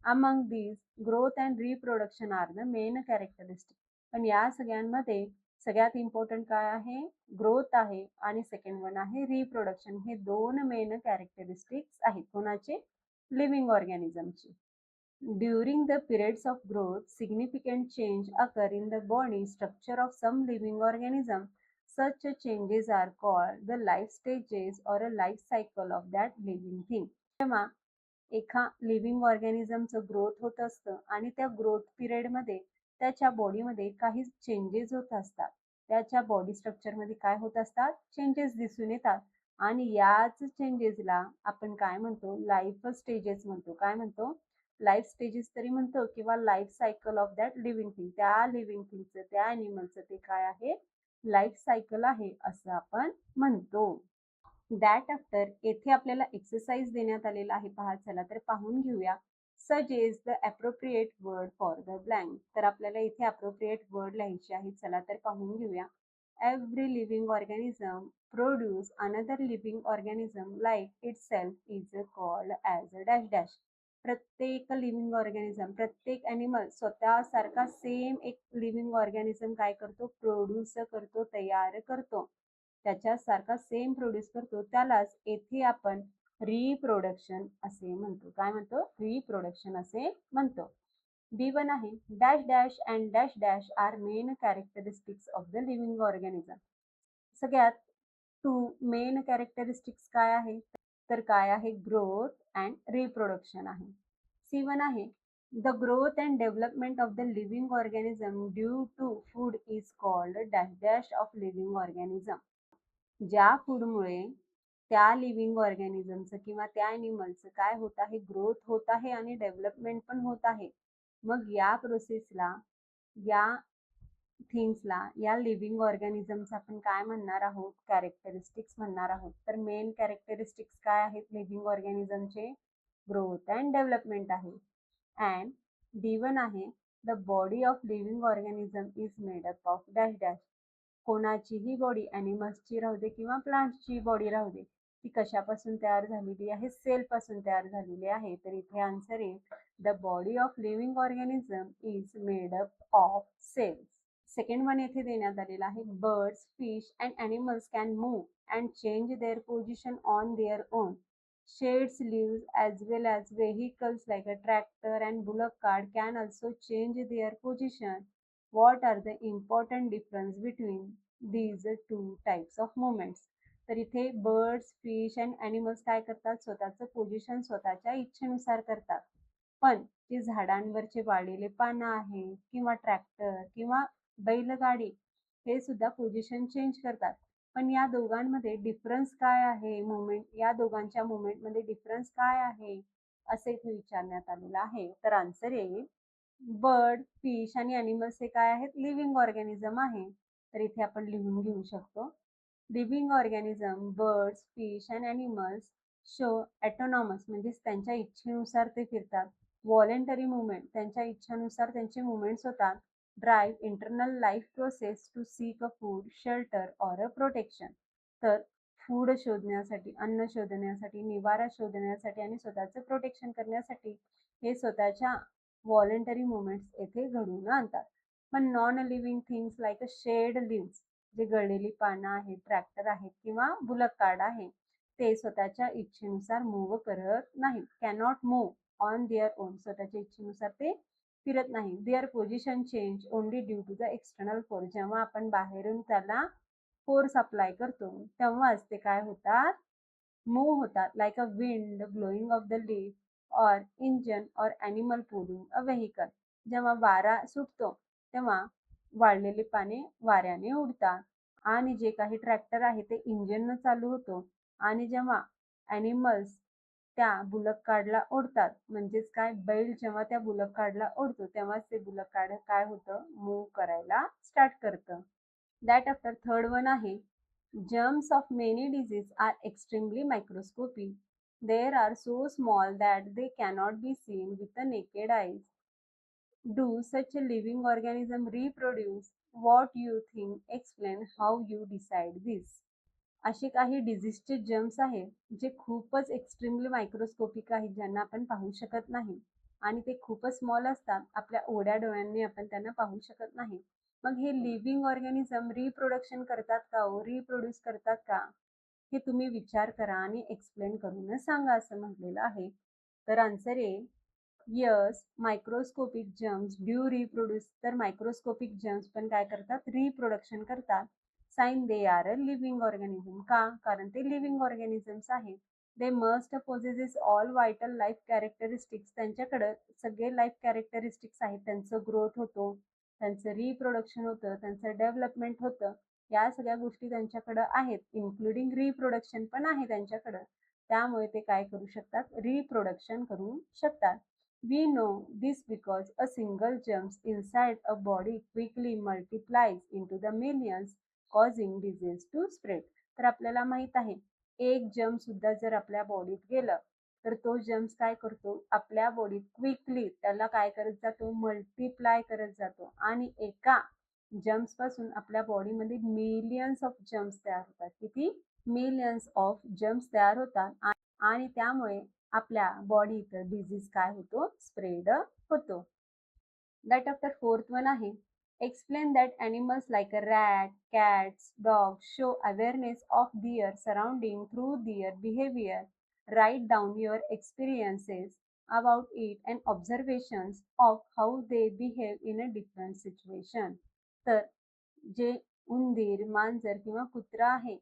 Among these growth and reproduction are the main characteristic. पण या सगळ्यांमध्ये सगळ्यात इम्पॉर्टंट काय आहे? ग्रोथ आहे आणि सेकंड वन आहे रिप्रोडक्शन. हे दोन मेन कॅरेक्टरिस्टिक्स आहेत कोणाचे? लिव्हिंग ऑर्गॅनिझमचे. During the periods of growth, significant change occur in the body structure of some living organism. Such changes are called the life stages or a life cycle of that living thing. जेव्हा एका living ऑर्गॅनिझमचं growth होत असतं आणि त्या growth पिरियडमध्ये त्याच्या बॉडीमध्ये काही चेंजेस होत असतात, त्याच्या बॉडी स्ट्रक्चरमध्ये काय होत असतात? चेंजेस दिसून येतात. आणि याच चेंजेसला आपण काय म्हणतो? लाईफ स्टेजेस म्हणतो. काय म्हणतो? लाईफ स्टेजेस तरी म्हणतो, किंवा life cycle of that living thing. त्या लिव्हिंग थिंगचं, त्या ॲनिमलचं ते काय आहे? लाईफ सायकल आहे असं आपण म्हणतो. दॅट आफ्टर, येथे आपल्याला एक्सरसाइज देण्यात आलेला आहे पहा, चला तर पाहून घेऊया. Suggest the appropriate word for the blank. तर आपल्याला इथे अप्रोप्रिएट वर्ड लिहायचे आहे, चला तर पाहून घेऊया. Every living organism produce another living organism like itself is called as a dash dash. प्रत्येक लिव्हिंग ऑर्गॅनिझम, प्रत्येक ॲनिमल स्वतःसारखा सेम एक लिव्हिंग ऑर्गॅनिझम काय करतो? प्रोड्यूस करतो, तयार करतो, त्याच्यासारखा सेम प्रोड्यूस करतो, त्यालाच येथे आपण रिप्रोडक्शन असे म्हणतो. काय म्हणतो? रिप्रोडक्शन असे म्हणतो. B1 आहे, dash dash and dash dash are main characteristics of the living organism. सगळ्यात टू मेन कॅरेक्टरिस्टिक्स काय आहे? तर काय आहे? ग्रोथ अँड रिप्रोडक्शन आहे. C1 आहे, the growth and development of the living organism due to food is called dash dash of living organism. ज्या फूडमुळे त्या लिव्हिंग ऑर्गॅनिझमचं किंवा त्या ॲनिमलचं काय होत आहे, ग्रोथ होत आहे आणि डेव्हलपमेंट पण होत आहे. मग या प्रोसेसला, या थिंग्सला, या लिव्हिंग ऑर्गॅनिझम्स आपण काय म्हणणार आहोत, कॅरेक्टरिस्टिक्स म्हणणार आहोत. तर मेन कॅरेक्टरिस्टिक्स काय आहेत लिव्हिंग ऑर्गॅनिझमचे? ग्रोथ अँड डेव्हलपमेंट आहे. अँड D1 आहे, the body of living organism is made up of dash dash. कोणाचीही बॉडी, ॲनिमल्सची राहू दे किंवा प्लांट्सची बॉडी राहू दे, ती कशापासून तयार झालेली आहे? सेल पासून तयार झालेली आहे. तर इथे आन्सर आहे, the body of living organism is made up of cells. Second one येथे देण्यात आलेला आहे, birds, fish and animals can move and change their position on their own. Sheds, leaves, as well as vehicles like a tractor and bullock cart can also change their position. What are the important difference between these two types of movements? तर इथे birds, fish and animals काय करतात? स्वतःचं position स्वतःच्या इच्छेनुसार करतात. पण जे झाडांवरचे वाळलेले पानं आहे किंवा ट्रॅक्टर किंवा बैलगाडी, हे सुद्धा पोझिशन चेंज करतात. पण या दोघांमध्ये डिफरन्स काय आहे? या दोघांच्या मुवमेंटमध्ये डिफरन्स काय आहे? असे इथे विचारण्यात आलेलं आहे. तर आन्सर येईल, बर्ड, फिश आणि ॲनिमल्स हे काय आहेत? लिव्हिंग ऑर्गॅनिझम आहे. तर इथे आपण लिहून घेऊ शकतो, living organism, birds, fish and animals show autonomous, म्हणजेच त्यांच्या इच्छेनुसार ते फिरतात. व्हॉलेंटरी मुवमेंट, त्यांच्या इच्छेनुसार त्यांचे मुवमेंट्स होतात. Drive internal life process to seek a food, shelter or a protection. तर फूड शोधण्यासाठी, अन्न शोधण्यासाठी, निवारा शोधण्यासाठी आणि स्वतःचं प्रोटेक्शन करण्यासाठी हे स्वतःच्या व्हॉलेंटरी मुवमेंट्स येथे घडवून आणतात. पण non living things like a shed leaves, जे गळलेली पानं आहेत, ट्रॅक्टर आहेत किंवा बुलक कार्ड आहे, ते स्वतःच्या इच्छेनुसार मूव्ह करत नाहीत. Cannot move on their own, स्वतःच्या इच्छेनुसार ते फिरत नाही. Their position change only due to the external force, जेव्हा आपण बाहेरून त्याला फोर्स अप्लाय करतो तेव्हाच ते काय होतात? मूव्ह होतात. Like a wind blowing of the leaf or engine or animal pulling a vehicle. जेव्हा वारा सुटतो तेव्हा वाळलेली पाने वाऱ्याने उडतात आणि जे काही ट्रॅक्टर आहे ते इंजिननं चालू होतो आणि जेव्हा ॲनिमल्स त्या बुलक कार्डला ओढतात, म्हणजेच काय, बैल जेव्हा त्या बुलक कार्डला ओढतो तेव्हाच ते बुलक कार्ड काय होतं? मूव्ह करायला स्टार्ट करतं. दॅट आफ्टर थर्ड वन आहे, germs of many diseases are extremely microscopic. They are so small that they cannot be seen with the naked eyes. Do such a living organism reproduce? What you think? Explain how you decide this. असे काही डिझीजचे germs आहेत जे खूपच extremely microscopic आहेत, ज्यांना आपण पाहू शकत नाही आणि ते खूपच स्मॉल असतात. आपल्या ओढ्या डोळ्यांनी आपण त्यांना पाहू शकत नाही. मग हे लिव्हिंग ऑर्गॅनिझम रिप्रोडक्शन करतात का हो? रिप्रोड्यूस करतात का? हे तुम्ही विचार करा आणि एक्सप्लेन करूनच सांगा असं म्हटलेलं आहे. तर आन्सर आहे yes, microscopic germs do reproduce. तर मायक्रोस्कोपिक जर्म्स पण काय करतात? रिप्रोडक्शन करतात. Sign they are a living organism. का? कारण ते लिव्हिंग ऑर्गॅनिझम्स आहेत. They must possesses all vital life characteristics. त्यांच्याकडं सगळे लाईफ कॅरेक्टरिस्टिक्स आहेत. त्यांचं ग्रोथ होतो, त्यांचं रिप्रोडक्शन होतं, त्यांचं डेव्हलपमेंट होतं. या सगळ्या गोष्टी त्यांच्याकडं आहेत, इन्क्लुडिंग रिप्रोडक्शन पण आहे त्यांच्याकडं. त्यामुळे ते काय करू शकतात? रिप्रोडक्शन करू शकतात. We know this because a single germ inside a body quickly multiplies into the millions, causing disease to spread. तर आपल्याला माहित आहे, एक जर्म सुद्धा जर आपल्या बॉडीत गेलं तर तो जर्म्स काय करतो? आपल्या बॉडीत क्विकली त्याला काय करत जातो? मल्टिप्लाय करत जातो आणि एका जर्म्स पासून आपल्या बॉडीमध्ये मिलियन्स ऑफ जर्म्स तयार होतात. किती? मिलियन्स ऑफ जर्म्स तयार होतात आणि त्यामुळे आपल्या बॉडीत डिझीज काय होतो? स्प्रेड होतो. दॅट आफ्टर फोर्थ वन आहे, explain that animals like a rat, cats, dogs show awareness of their surrounding through their behaviour. Write down your experiences about it and observations of how they behave in a different situation. तर जे उंदीर, मांजर किंवा कुत्रा आहे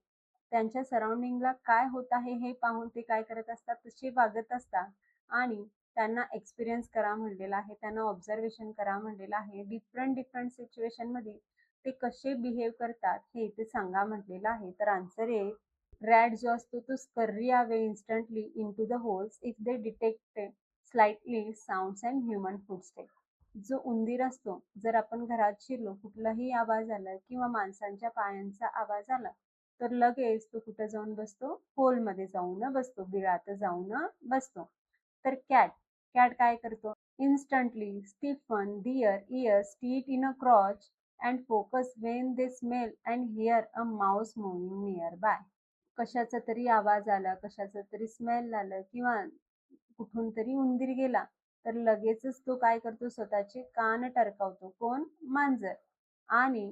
त्यांच्या सराउंडिंगला काय होत आहे हे पाहून ते काय करत असतात? तसे वागत असतात आणि त्यांना एक्सपिरियन्स करा म्हणलेला आहे, त्यांना ऑब्झर्वेशन करा म्हणलेलं आहे. डिफरंट सिच्युएशनमध्ये ते कसे बिहेव करतात हे इथे सांगा म्हटलेलं आहे. तर आन्सर आहे रॅट जो असतो तो scurry away instantly into the holes if they detect slightly sounds and human footstep. जो उंदीर असतो, जर आपण घरात शिरलो, कुठलाही आवाज आला किंवा माणसांच्या पायांचा आवाज आला, तर लगेच तो कुठं जाऊन बसतो? होलमध्ये जाऊन बसतो, बिळात जाऊन बसतो. तर कॅट, कॅट काय करतो? Instantly stiffen their ears, teeth in a crouch and focus when they smell and hear a mouse moving nearby. कशाचा तरी आवाज आला, कशाचं तरी स्मेल आलं किंवा कुठून तरी उंदीर गेला, तर लगेचच तो काय करतो? स्वतःचे कान टरकावतो. कोण? मांजर. आणि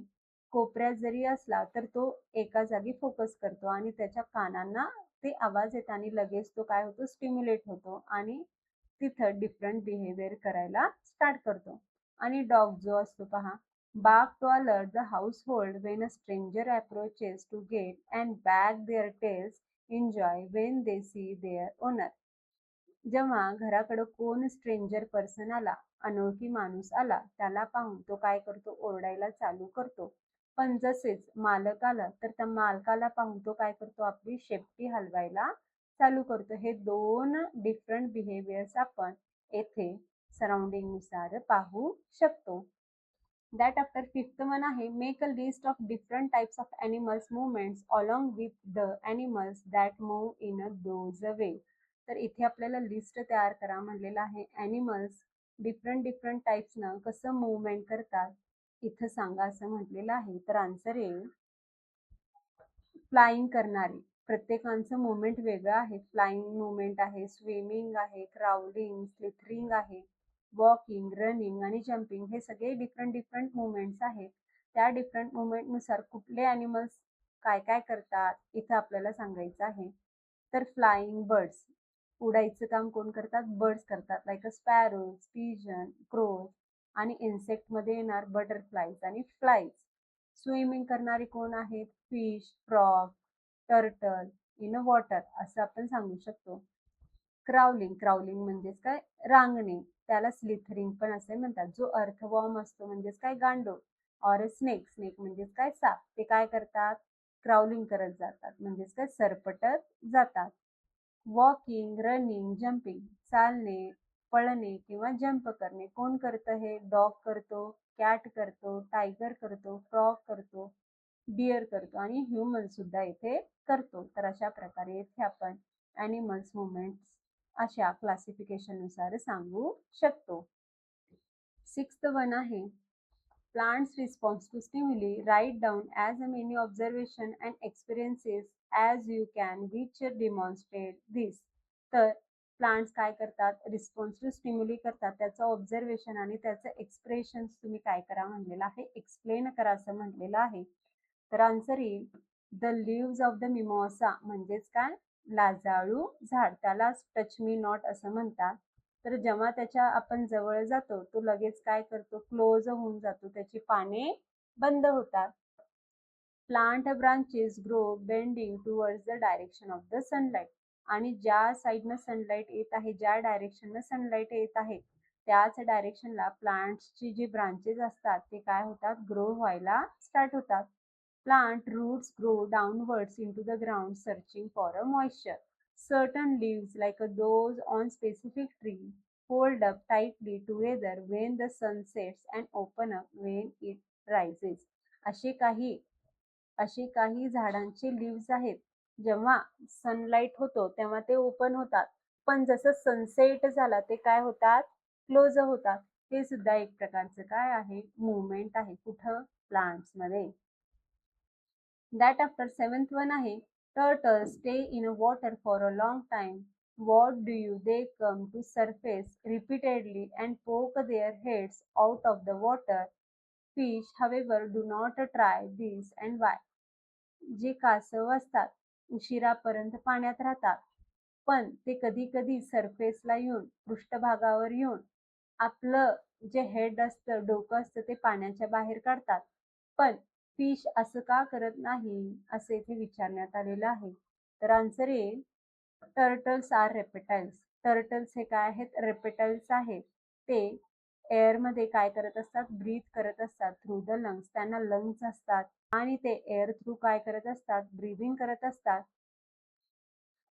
कोपऱ्यात जरी असला तर तो एका जागी फोकस करतो आणि त्याच्या कानांना ते आवाज येतात आणि लगेच तो काय होतो? स्टिम्युलेट होतो आणि तिथं डिफरंट बिहेवियर करायला स्टार्ट करतो. आणि डॉग जो असतो पहा, bark to alert the household when a stranger approaches to get and wag their tails in joy when they see their owner. जेव्हा घराकडं कोण स्ट्रेंजर पर्सन आला, अनोळखी माणूस आला, त्याला पाहून तो काय करतो? ओरडायला चालू करतो. पण जसेच मालक आला तर त्या मालकाला पाहून तो काय करतो? आपली शेपटी हलवायला चालू करतो. हे 2 डिफरंट बिहेवियर्स आपण येथे सराउंडिंग नुसार पाहू शकतो. दॅट आफ्टर फिफ्थ वन आहे, make a list of different types of animals movements along with the animals that move in a those way. तर इथे आपल्याला लिस्ट तयार करा म्हणलेलं आहे. ॲनिमल्स डिफरंट डिफरंट टाईप्सनं कसं मुवमेंट करतात इथं सांगा असं म्हटलेलं आहे. तर आन्सर येईल फ्लाइंग करणारे. प्रत्येकाचं मुवमेंट वेगळं आहे. फ्लाइंग मुवमेंट आहे, स्विमिंग आहे, क्राउलिंग, स्लिथरिंग आहे, वॉकिंग, रनिंग आणि जम्पिंग हे सगळे डिफरंट डिफरंट मुवमेंट्स आहेत. त्या डिफरंट मुवमेंटनुसार कुठले ॲनिमल्स काय काय करतात इथं आपल्याला सांगायचं आहे. तर फ्लाइंग बर्ड्स, उडायचं काम कोण करतात? बर्ड्स करतात. Like a sparrows, pigeon, crows. आणि इन्सेक्टमध्ये येणार बटरफ्लाईज आणि फ्लाईज. स्विमिंग करणारे कोण आहेत? Fish, frog, turtle in a water असं आपण सांगू शकतो. क्राउलिंग, क्राउलिंग म्हणजेच काय? रांगणे. त्याला स्लिथरिंग पण असे म्हणतात. जो अर्थवॉर्म असतो म्हणजेच काय? गांडूळ. ऑर स्नेक, स्नेक म्हणजेच काय? साप. ते काय करतात? क्राउलिंग करत जातात म्हणजेच काय? सरपटत जातात. वॉकिंग, रनिंग, जम्पिंग, चालणे, पळणे किंवा जंप करणे. कोण करतं हे? डॉग करतो, कॅट करतो, टायगर करतो, फ्रॉग करतो, डिअर करतो आणि ह्युमन सुद्धा इथे करतो. तर अशा प्रकारे इथे आपण ॲनिमल्स मुवमेंट्स अशा क्लासिफिकेशननुसार सांगू शकतो. सिक्स्थ वन आहे, plants response to stimuli. Write down as many observation and experiences as you can which demonstrate this. तर प्लांट्स काय करतात? रिस्पॉन्स टू स्टिम्युली करतात. त्याचं ऑब्झर्वेशन आणि त्याचं एक्सप्रेशन्स तुम्ही काय करा म्हणलेलं आहे? एक्सप्लेन करा असं म्हटलेलं आहे. तर आन्सर येईल the leaves of the mimosa म्हणजेच काय? लाजाळू झाड. त्याला टच मी नॉट असं म्हणतात. तर जेव्हा त्याच्या आपण जवळ जातो तो लगेच काय करतो? क्लोज होऊन जातो, त्याची पाने बंद होतात. Plant branches grow bending towards the direction of the sunlight. आणि ज्या साईडनं सनलाईट येत आहे, ज्या डायरेक्शननं सनलाईट येत आहे त्याच डायरेक्शनला प्लांट्सची जी ब्रांचेस असतात ते काय होतात? ग्रो व्हायला स्टार्ट होतात. Plant roots grow downwards into the ground searching for a moisture. Certain leaves, like those on specific tree, hold up tightly together when the sun sets and open up when it rises. असे काही झाडांचे leaves आहेत, जेव्हा sunlight होतो तेव्हा ते open होतात, पण जसं सनसेट झाला ते काय होतात? क्लोज होतात. हे सुद्धा एक प्रकारचं काय आहे? मुवमेंट आहे. कुठं? प्लांट्समध्ये. दॅट आफ्टर सेवन्थ वन आहे, turtles stay in water for a long time. What do you? They come to surface repeatedly and poke their heads out of the water. Fish, however, do not try this and why? जे कासव असतात उशिरापर्यंत पाण्यात राहतात, पण ते कधी कधी सरफेसला येऊन, पृष्ठभागावर येऊन आपलं जे हेड असतं, डोकं असतं ते पाण्याच्या बाहेर काढतात. पण फिश असं का करत नाही असं इथे विचारण्यात आलेलं आहे. तर आन्सर येईल टर्टल्स आर रेपेटाइल्स. टर्टल्स हे काय आहेत? रेपेटाइल्स आहेत. ते एअरमध्ये काय करत असतात? ब्रीथ करत असतात थ्रू द लंग्स. त्यांना लंग्स असतात आणि ते एअर थ्रू काय करत असतात? ब्रीदिंग करत असतात.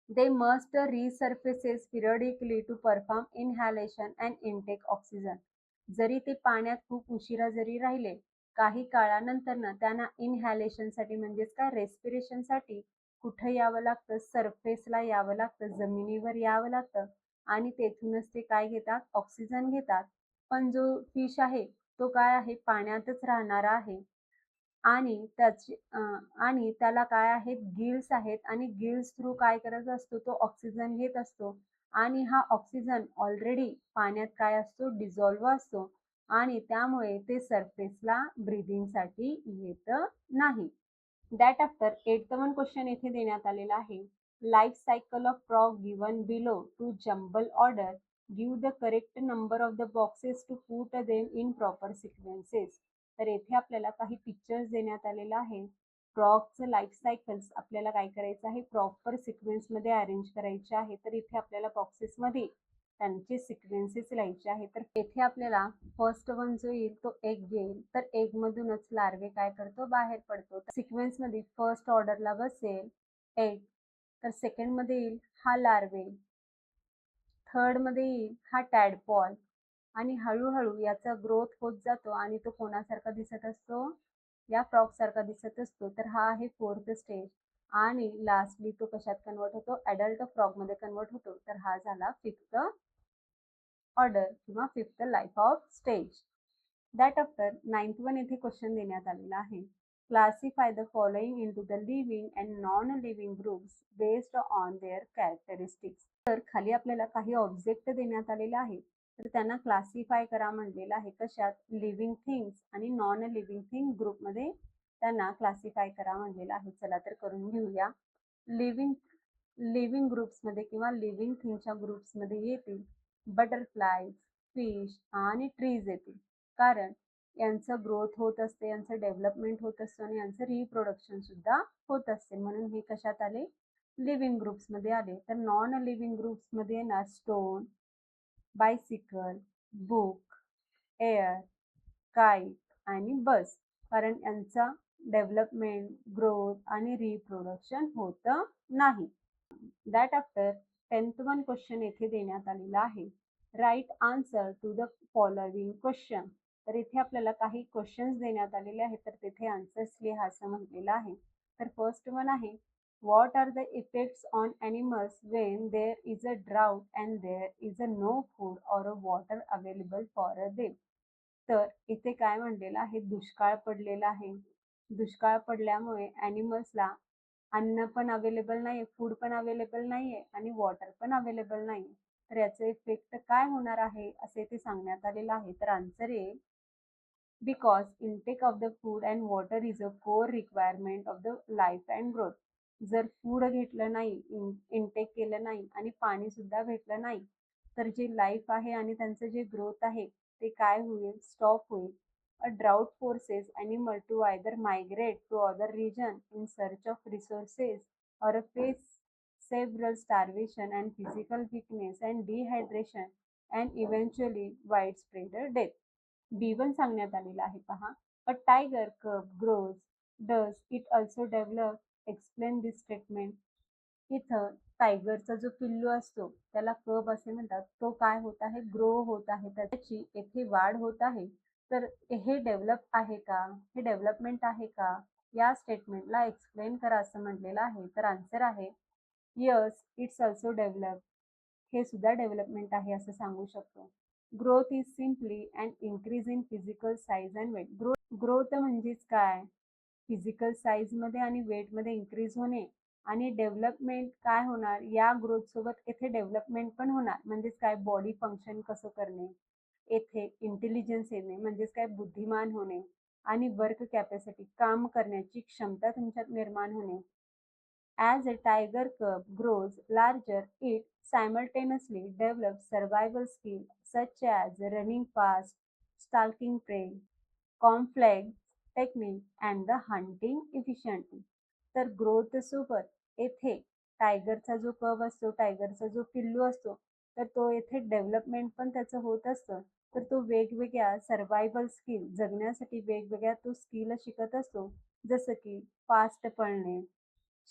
They must resurfaces periodically to perform inhalation and intake oxygen. जरी ते पाण्यात खूप उशिरा जरी राहिले, काही काळानंतर त्यांना इनहॅलेशनसाठी म्हणजेच काय रेस्पिरेशनसाठी कुठं यावं लागतं, सरफेसला यावं लागतं, जमिनीवर यावं लागतं आणि तेथूनच ते काय घेतात, ऑक्सिजन घेतात. पण जो फिश आहे, तो काय आहे, पाण्यातच राहणारा आहे. आणि आणि त्याला काय आहेत, गिल्स आहेत आणि गिल्स थ्रू काय करत असतो, तो ऑक्सिजन घेत असतो आणि हा ऑक्सिजन ऑलरेडी पाण्यात काय असतो, डिझॉल्व्ह असतो आणि त्यामुळे ते सरफेसला ब्रीथिंगसाठी येत नाही. दॅट आफ्टर 8th क्वेश्चन येथे देण्यात आलेला आहे. Life cycle of frog given below to jumble order. Give the correct number of the boxes to put them in proper sequences. तर येथे आपल्याला काही पिक्चर्स देण्यात आलेला आहे. फ्रॉगचं लाईफ सायकल्स आपल्याला काय करायचं आहे, प्रॉपर सिक्वेन्समध्ये अरेंज करायचे आहे. तर इथे आपल्याला बॉक्सेसमध्ये त्यांचे सिक्वेन्सेस लिहायचे आहे. तर येथे आपल्याला फर्स्ट वन जो येईल तो एग घेईल. तर एग मधूनच लार्वे काय करतो, बाहेर पडतो. सिक्वेन्स मध्ये फर्स्ट ऑर्डरला बसेल एग, तर सेकंड मध्ये येईल हा लार्वे, थर्ड मध्ये येईल हा टॅडपॉल आणि हळूहळू याचा ग्रोथ होत जातो आणि तो कोणासारखा दिसत असतो, या फ्रॉग सारखा दिसत असतो. तर हा आहे फोर्थ स्टेज आणि लास्टली तो कशात कन्वर्ट होतो, ॲडल्ट फ्रॉग मध्ये कन्वर्ट होतो. तर हा झाला फिफ्थ ऑर्डर किंवा fifth life of stage. That after 9th येथे क्वेश्चन देण्यात आलेला आहे. Classify the following into the living and non living groups based on their characteristics. तर खाली आपल्याला काही ऑब्जेक्ट देण्यात आलेले आहेत, तर त्यांना क्लासिफाय करा म्हणलेलं आहे. कशात, लिव्हिंग थिंग्स आणि नॉन लिव्हिंग थिंग ग्रुपमध्ये त्यांना क्लासिफाय करा म्हणलेलं आहे. चला तर करून घेऊया. लिव्हिंग लिव्हिंग ग्रुप्समध्ये किंवा लिव्हिंग थिंगच्या ग्रुप्समध्ये येतील बटरफ्लायज, फिश आणि ट्रीज येतील. कारण यांचं ग्रोथ होत असते, यांचं डेव्हलपमेंट होत असतं आणि यांचं रिप्रोडक्शन सुद्धा होत असते. म्हणून हे कशात आले, लिव्हिंग ग्रुप्समध्ये आले. तर नॉन लिव्हिंग ग्रुप्समध्ये येणार stone, bicycle, book, air, kite आणि बस. कारण यांचा डेव्हलपमेंट, ग्रोथ आणि रिप्रोडक्शन होत नाही. दॅट आफ्टर 10th क्वेश्चन येथे देण्यात आलेला आहे. Write answer to the following question. तर इथे आपल्याला काही क्वेश्चन्स देण्यात आलेले आहेत, तर तिथे आन्सर्स लिहा असं म्हटलेलं आहे. तर फर्स्ट वन आहे, what are the effects on animals when there is a drought and there is a no food or a water available for a them. तर इथे काय म्हणलेलं आहे, दुष्काळ पडलेला आहे. दुष्काळ पडल्यामुळे ॲनिमल्सला अन्न पण अवेलेबल नाही, फूड पण अवेलेबल नाहीये आणि वॉटर पण अवेलेबल नाही. तर याचे इफेक्ट काय होणार आहे असे ते सांगण्यात आलेलं आहे. तर आन्सर येईल, because intake of the food and water is a core requirement of the life and growth. जर फूड घेतलं नाही, इनटेक केलं नाही आणि पाणी सुद्धा भेटलं नाही, तर जे लाईफ आहे आणि त्यांचं जे ग्रोथ आहे ते काय होईल, स्टॉप होईल. A drought forces animal to either migrate to other region in search of resources or face several starvation and physical weakness and dehydration and eventually widespread death. B1 सांगण्यात आलेलं आहे पहा. A tiger cub grows. Does it also develop? Explain this statement. इथं टायगरचा जो पिल्लू असतो त्याला कब असे म्हणतात. तो काय होत आहे, ग्रो होत आहे, त्याची येथे वाढ होत आहे. तर हे डेव्हलप आहे का, हे डेव्हलपमेंट आहे का, या स्टेटमेंटला एक्सप्लेन करा असं म्हटलेलं आहे. तर आन्सर आहे यस, इट्स ऑल्सो डेव्हलप. हे सुद्धा डेव्हलपमेंट आहे असं सांगू शकतो. Growth is simply and increase in physical size and weight. Growth म्हणजेच काय, फिजिकल साईजमध्ये आणि वेटमध्ये इन्क्रीज होणे आणि डेव्हलपमेंट काय होणार, या ग्रोथ सोबत येथे डेव्हलपमेंट पण होणार. म्हणजेच काय, बॉडी फंक्शन कसं करणे, येथे इंटेलिजन्स येणे म्हणजेच काय, बुद्धिमान होणे आणि वर्क कॅपॅसिटी, काम करण्याची क्षमता तुमच्यात निर्माण होणे. As a tiger cub grows larger, it simultaneously develops survival skills such as running fast, stalking prey, complex technique and the hunting efficiently. तर ग्रोथ सोबत येथे टायगरचा जो कब असतो, टायगरचा जो पिल्लू असतो, तर तो येथे डेव्हलपमेंट पण त्याचं होत असतं. तर तो वेगवेगळ्या सर्वायवल स्किल, जगण्यासाठी वेगवेगळ्या तो स्किल शिकत असतो. जसं की फास्ट पळणे,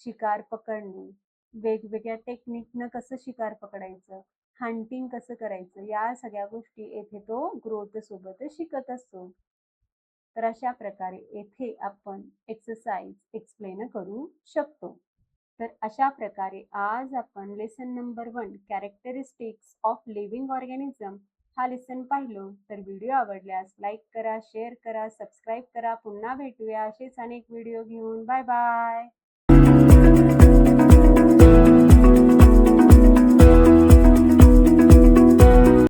शिकार पकडणे, वेगवेगळ्या टेक्निकनं कसं शिकार पकडायचं, हंटिंग कसं करायचं, या सगळ्या गोष्टी येथे तो ग्रोथ सोबतच शिकत असतो. तर अशा प्रकारे येथे आपण एक्सरसाइज एक्सप्लेन करू शकतो. तर अशा प्रकारे आज आपण lesson number 1 characteristics of living organism हा लेसन पाहिलो. तर व्हिडिओ आवडल्यास लाईक करा, शेअर करा, सबस्क्राईब करा. पुन्हा भेटूया असेच अनेक व्हिडिओ घेऊन. Bye bye.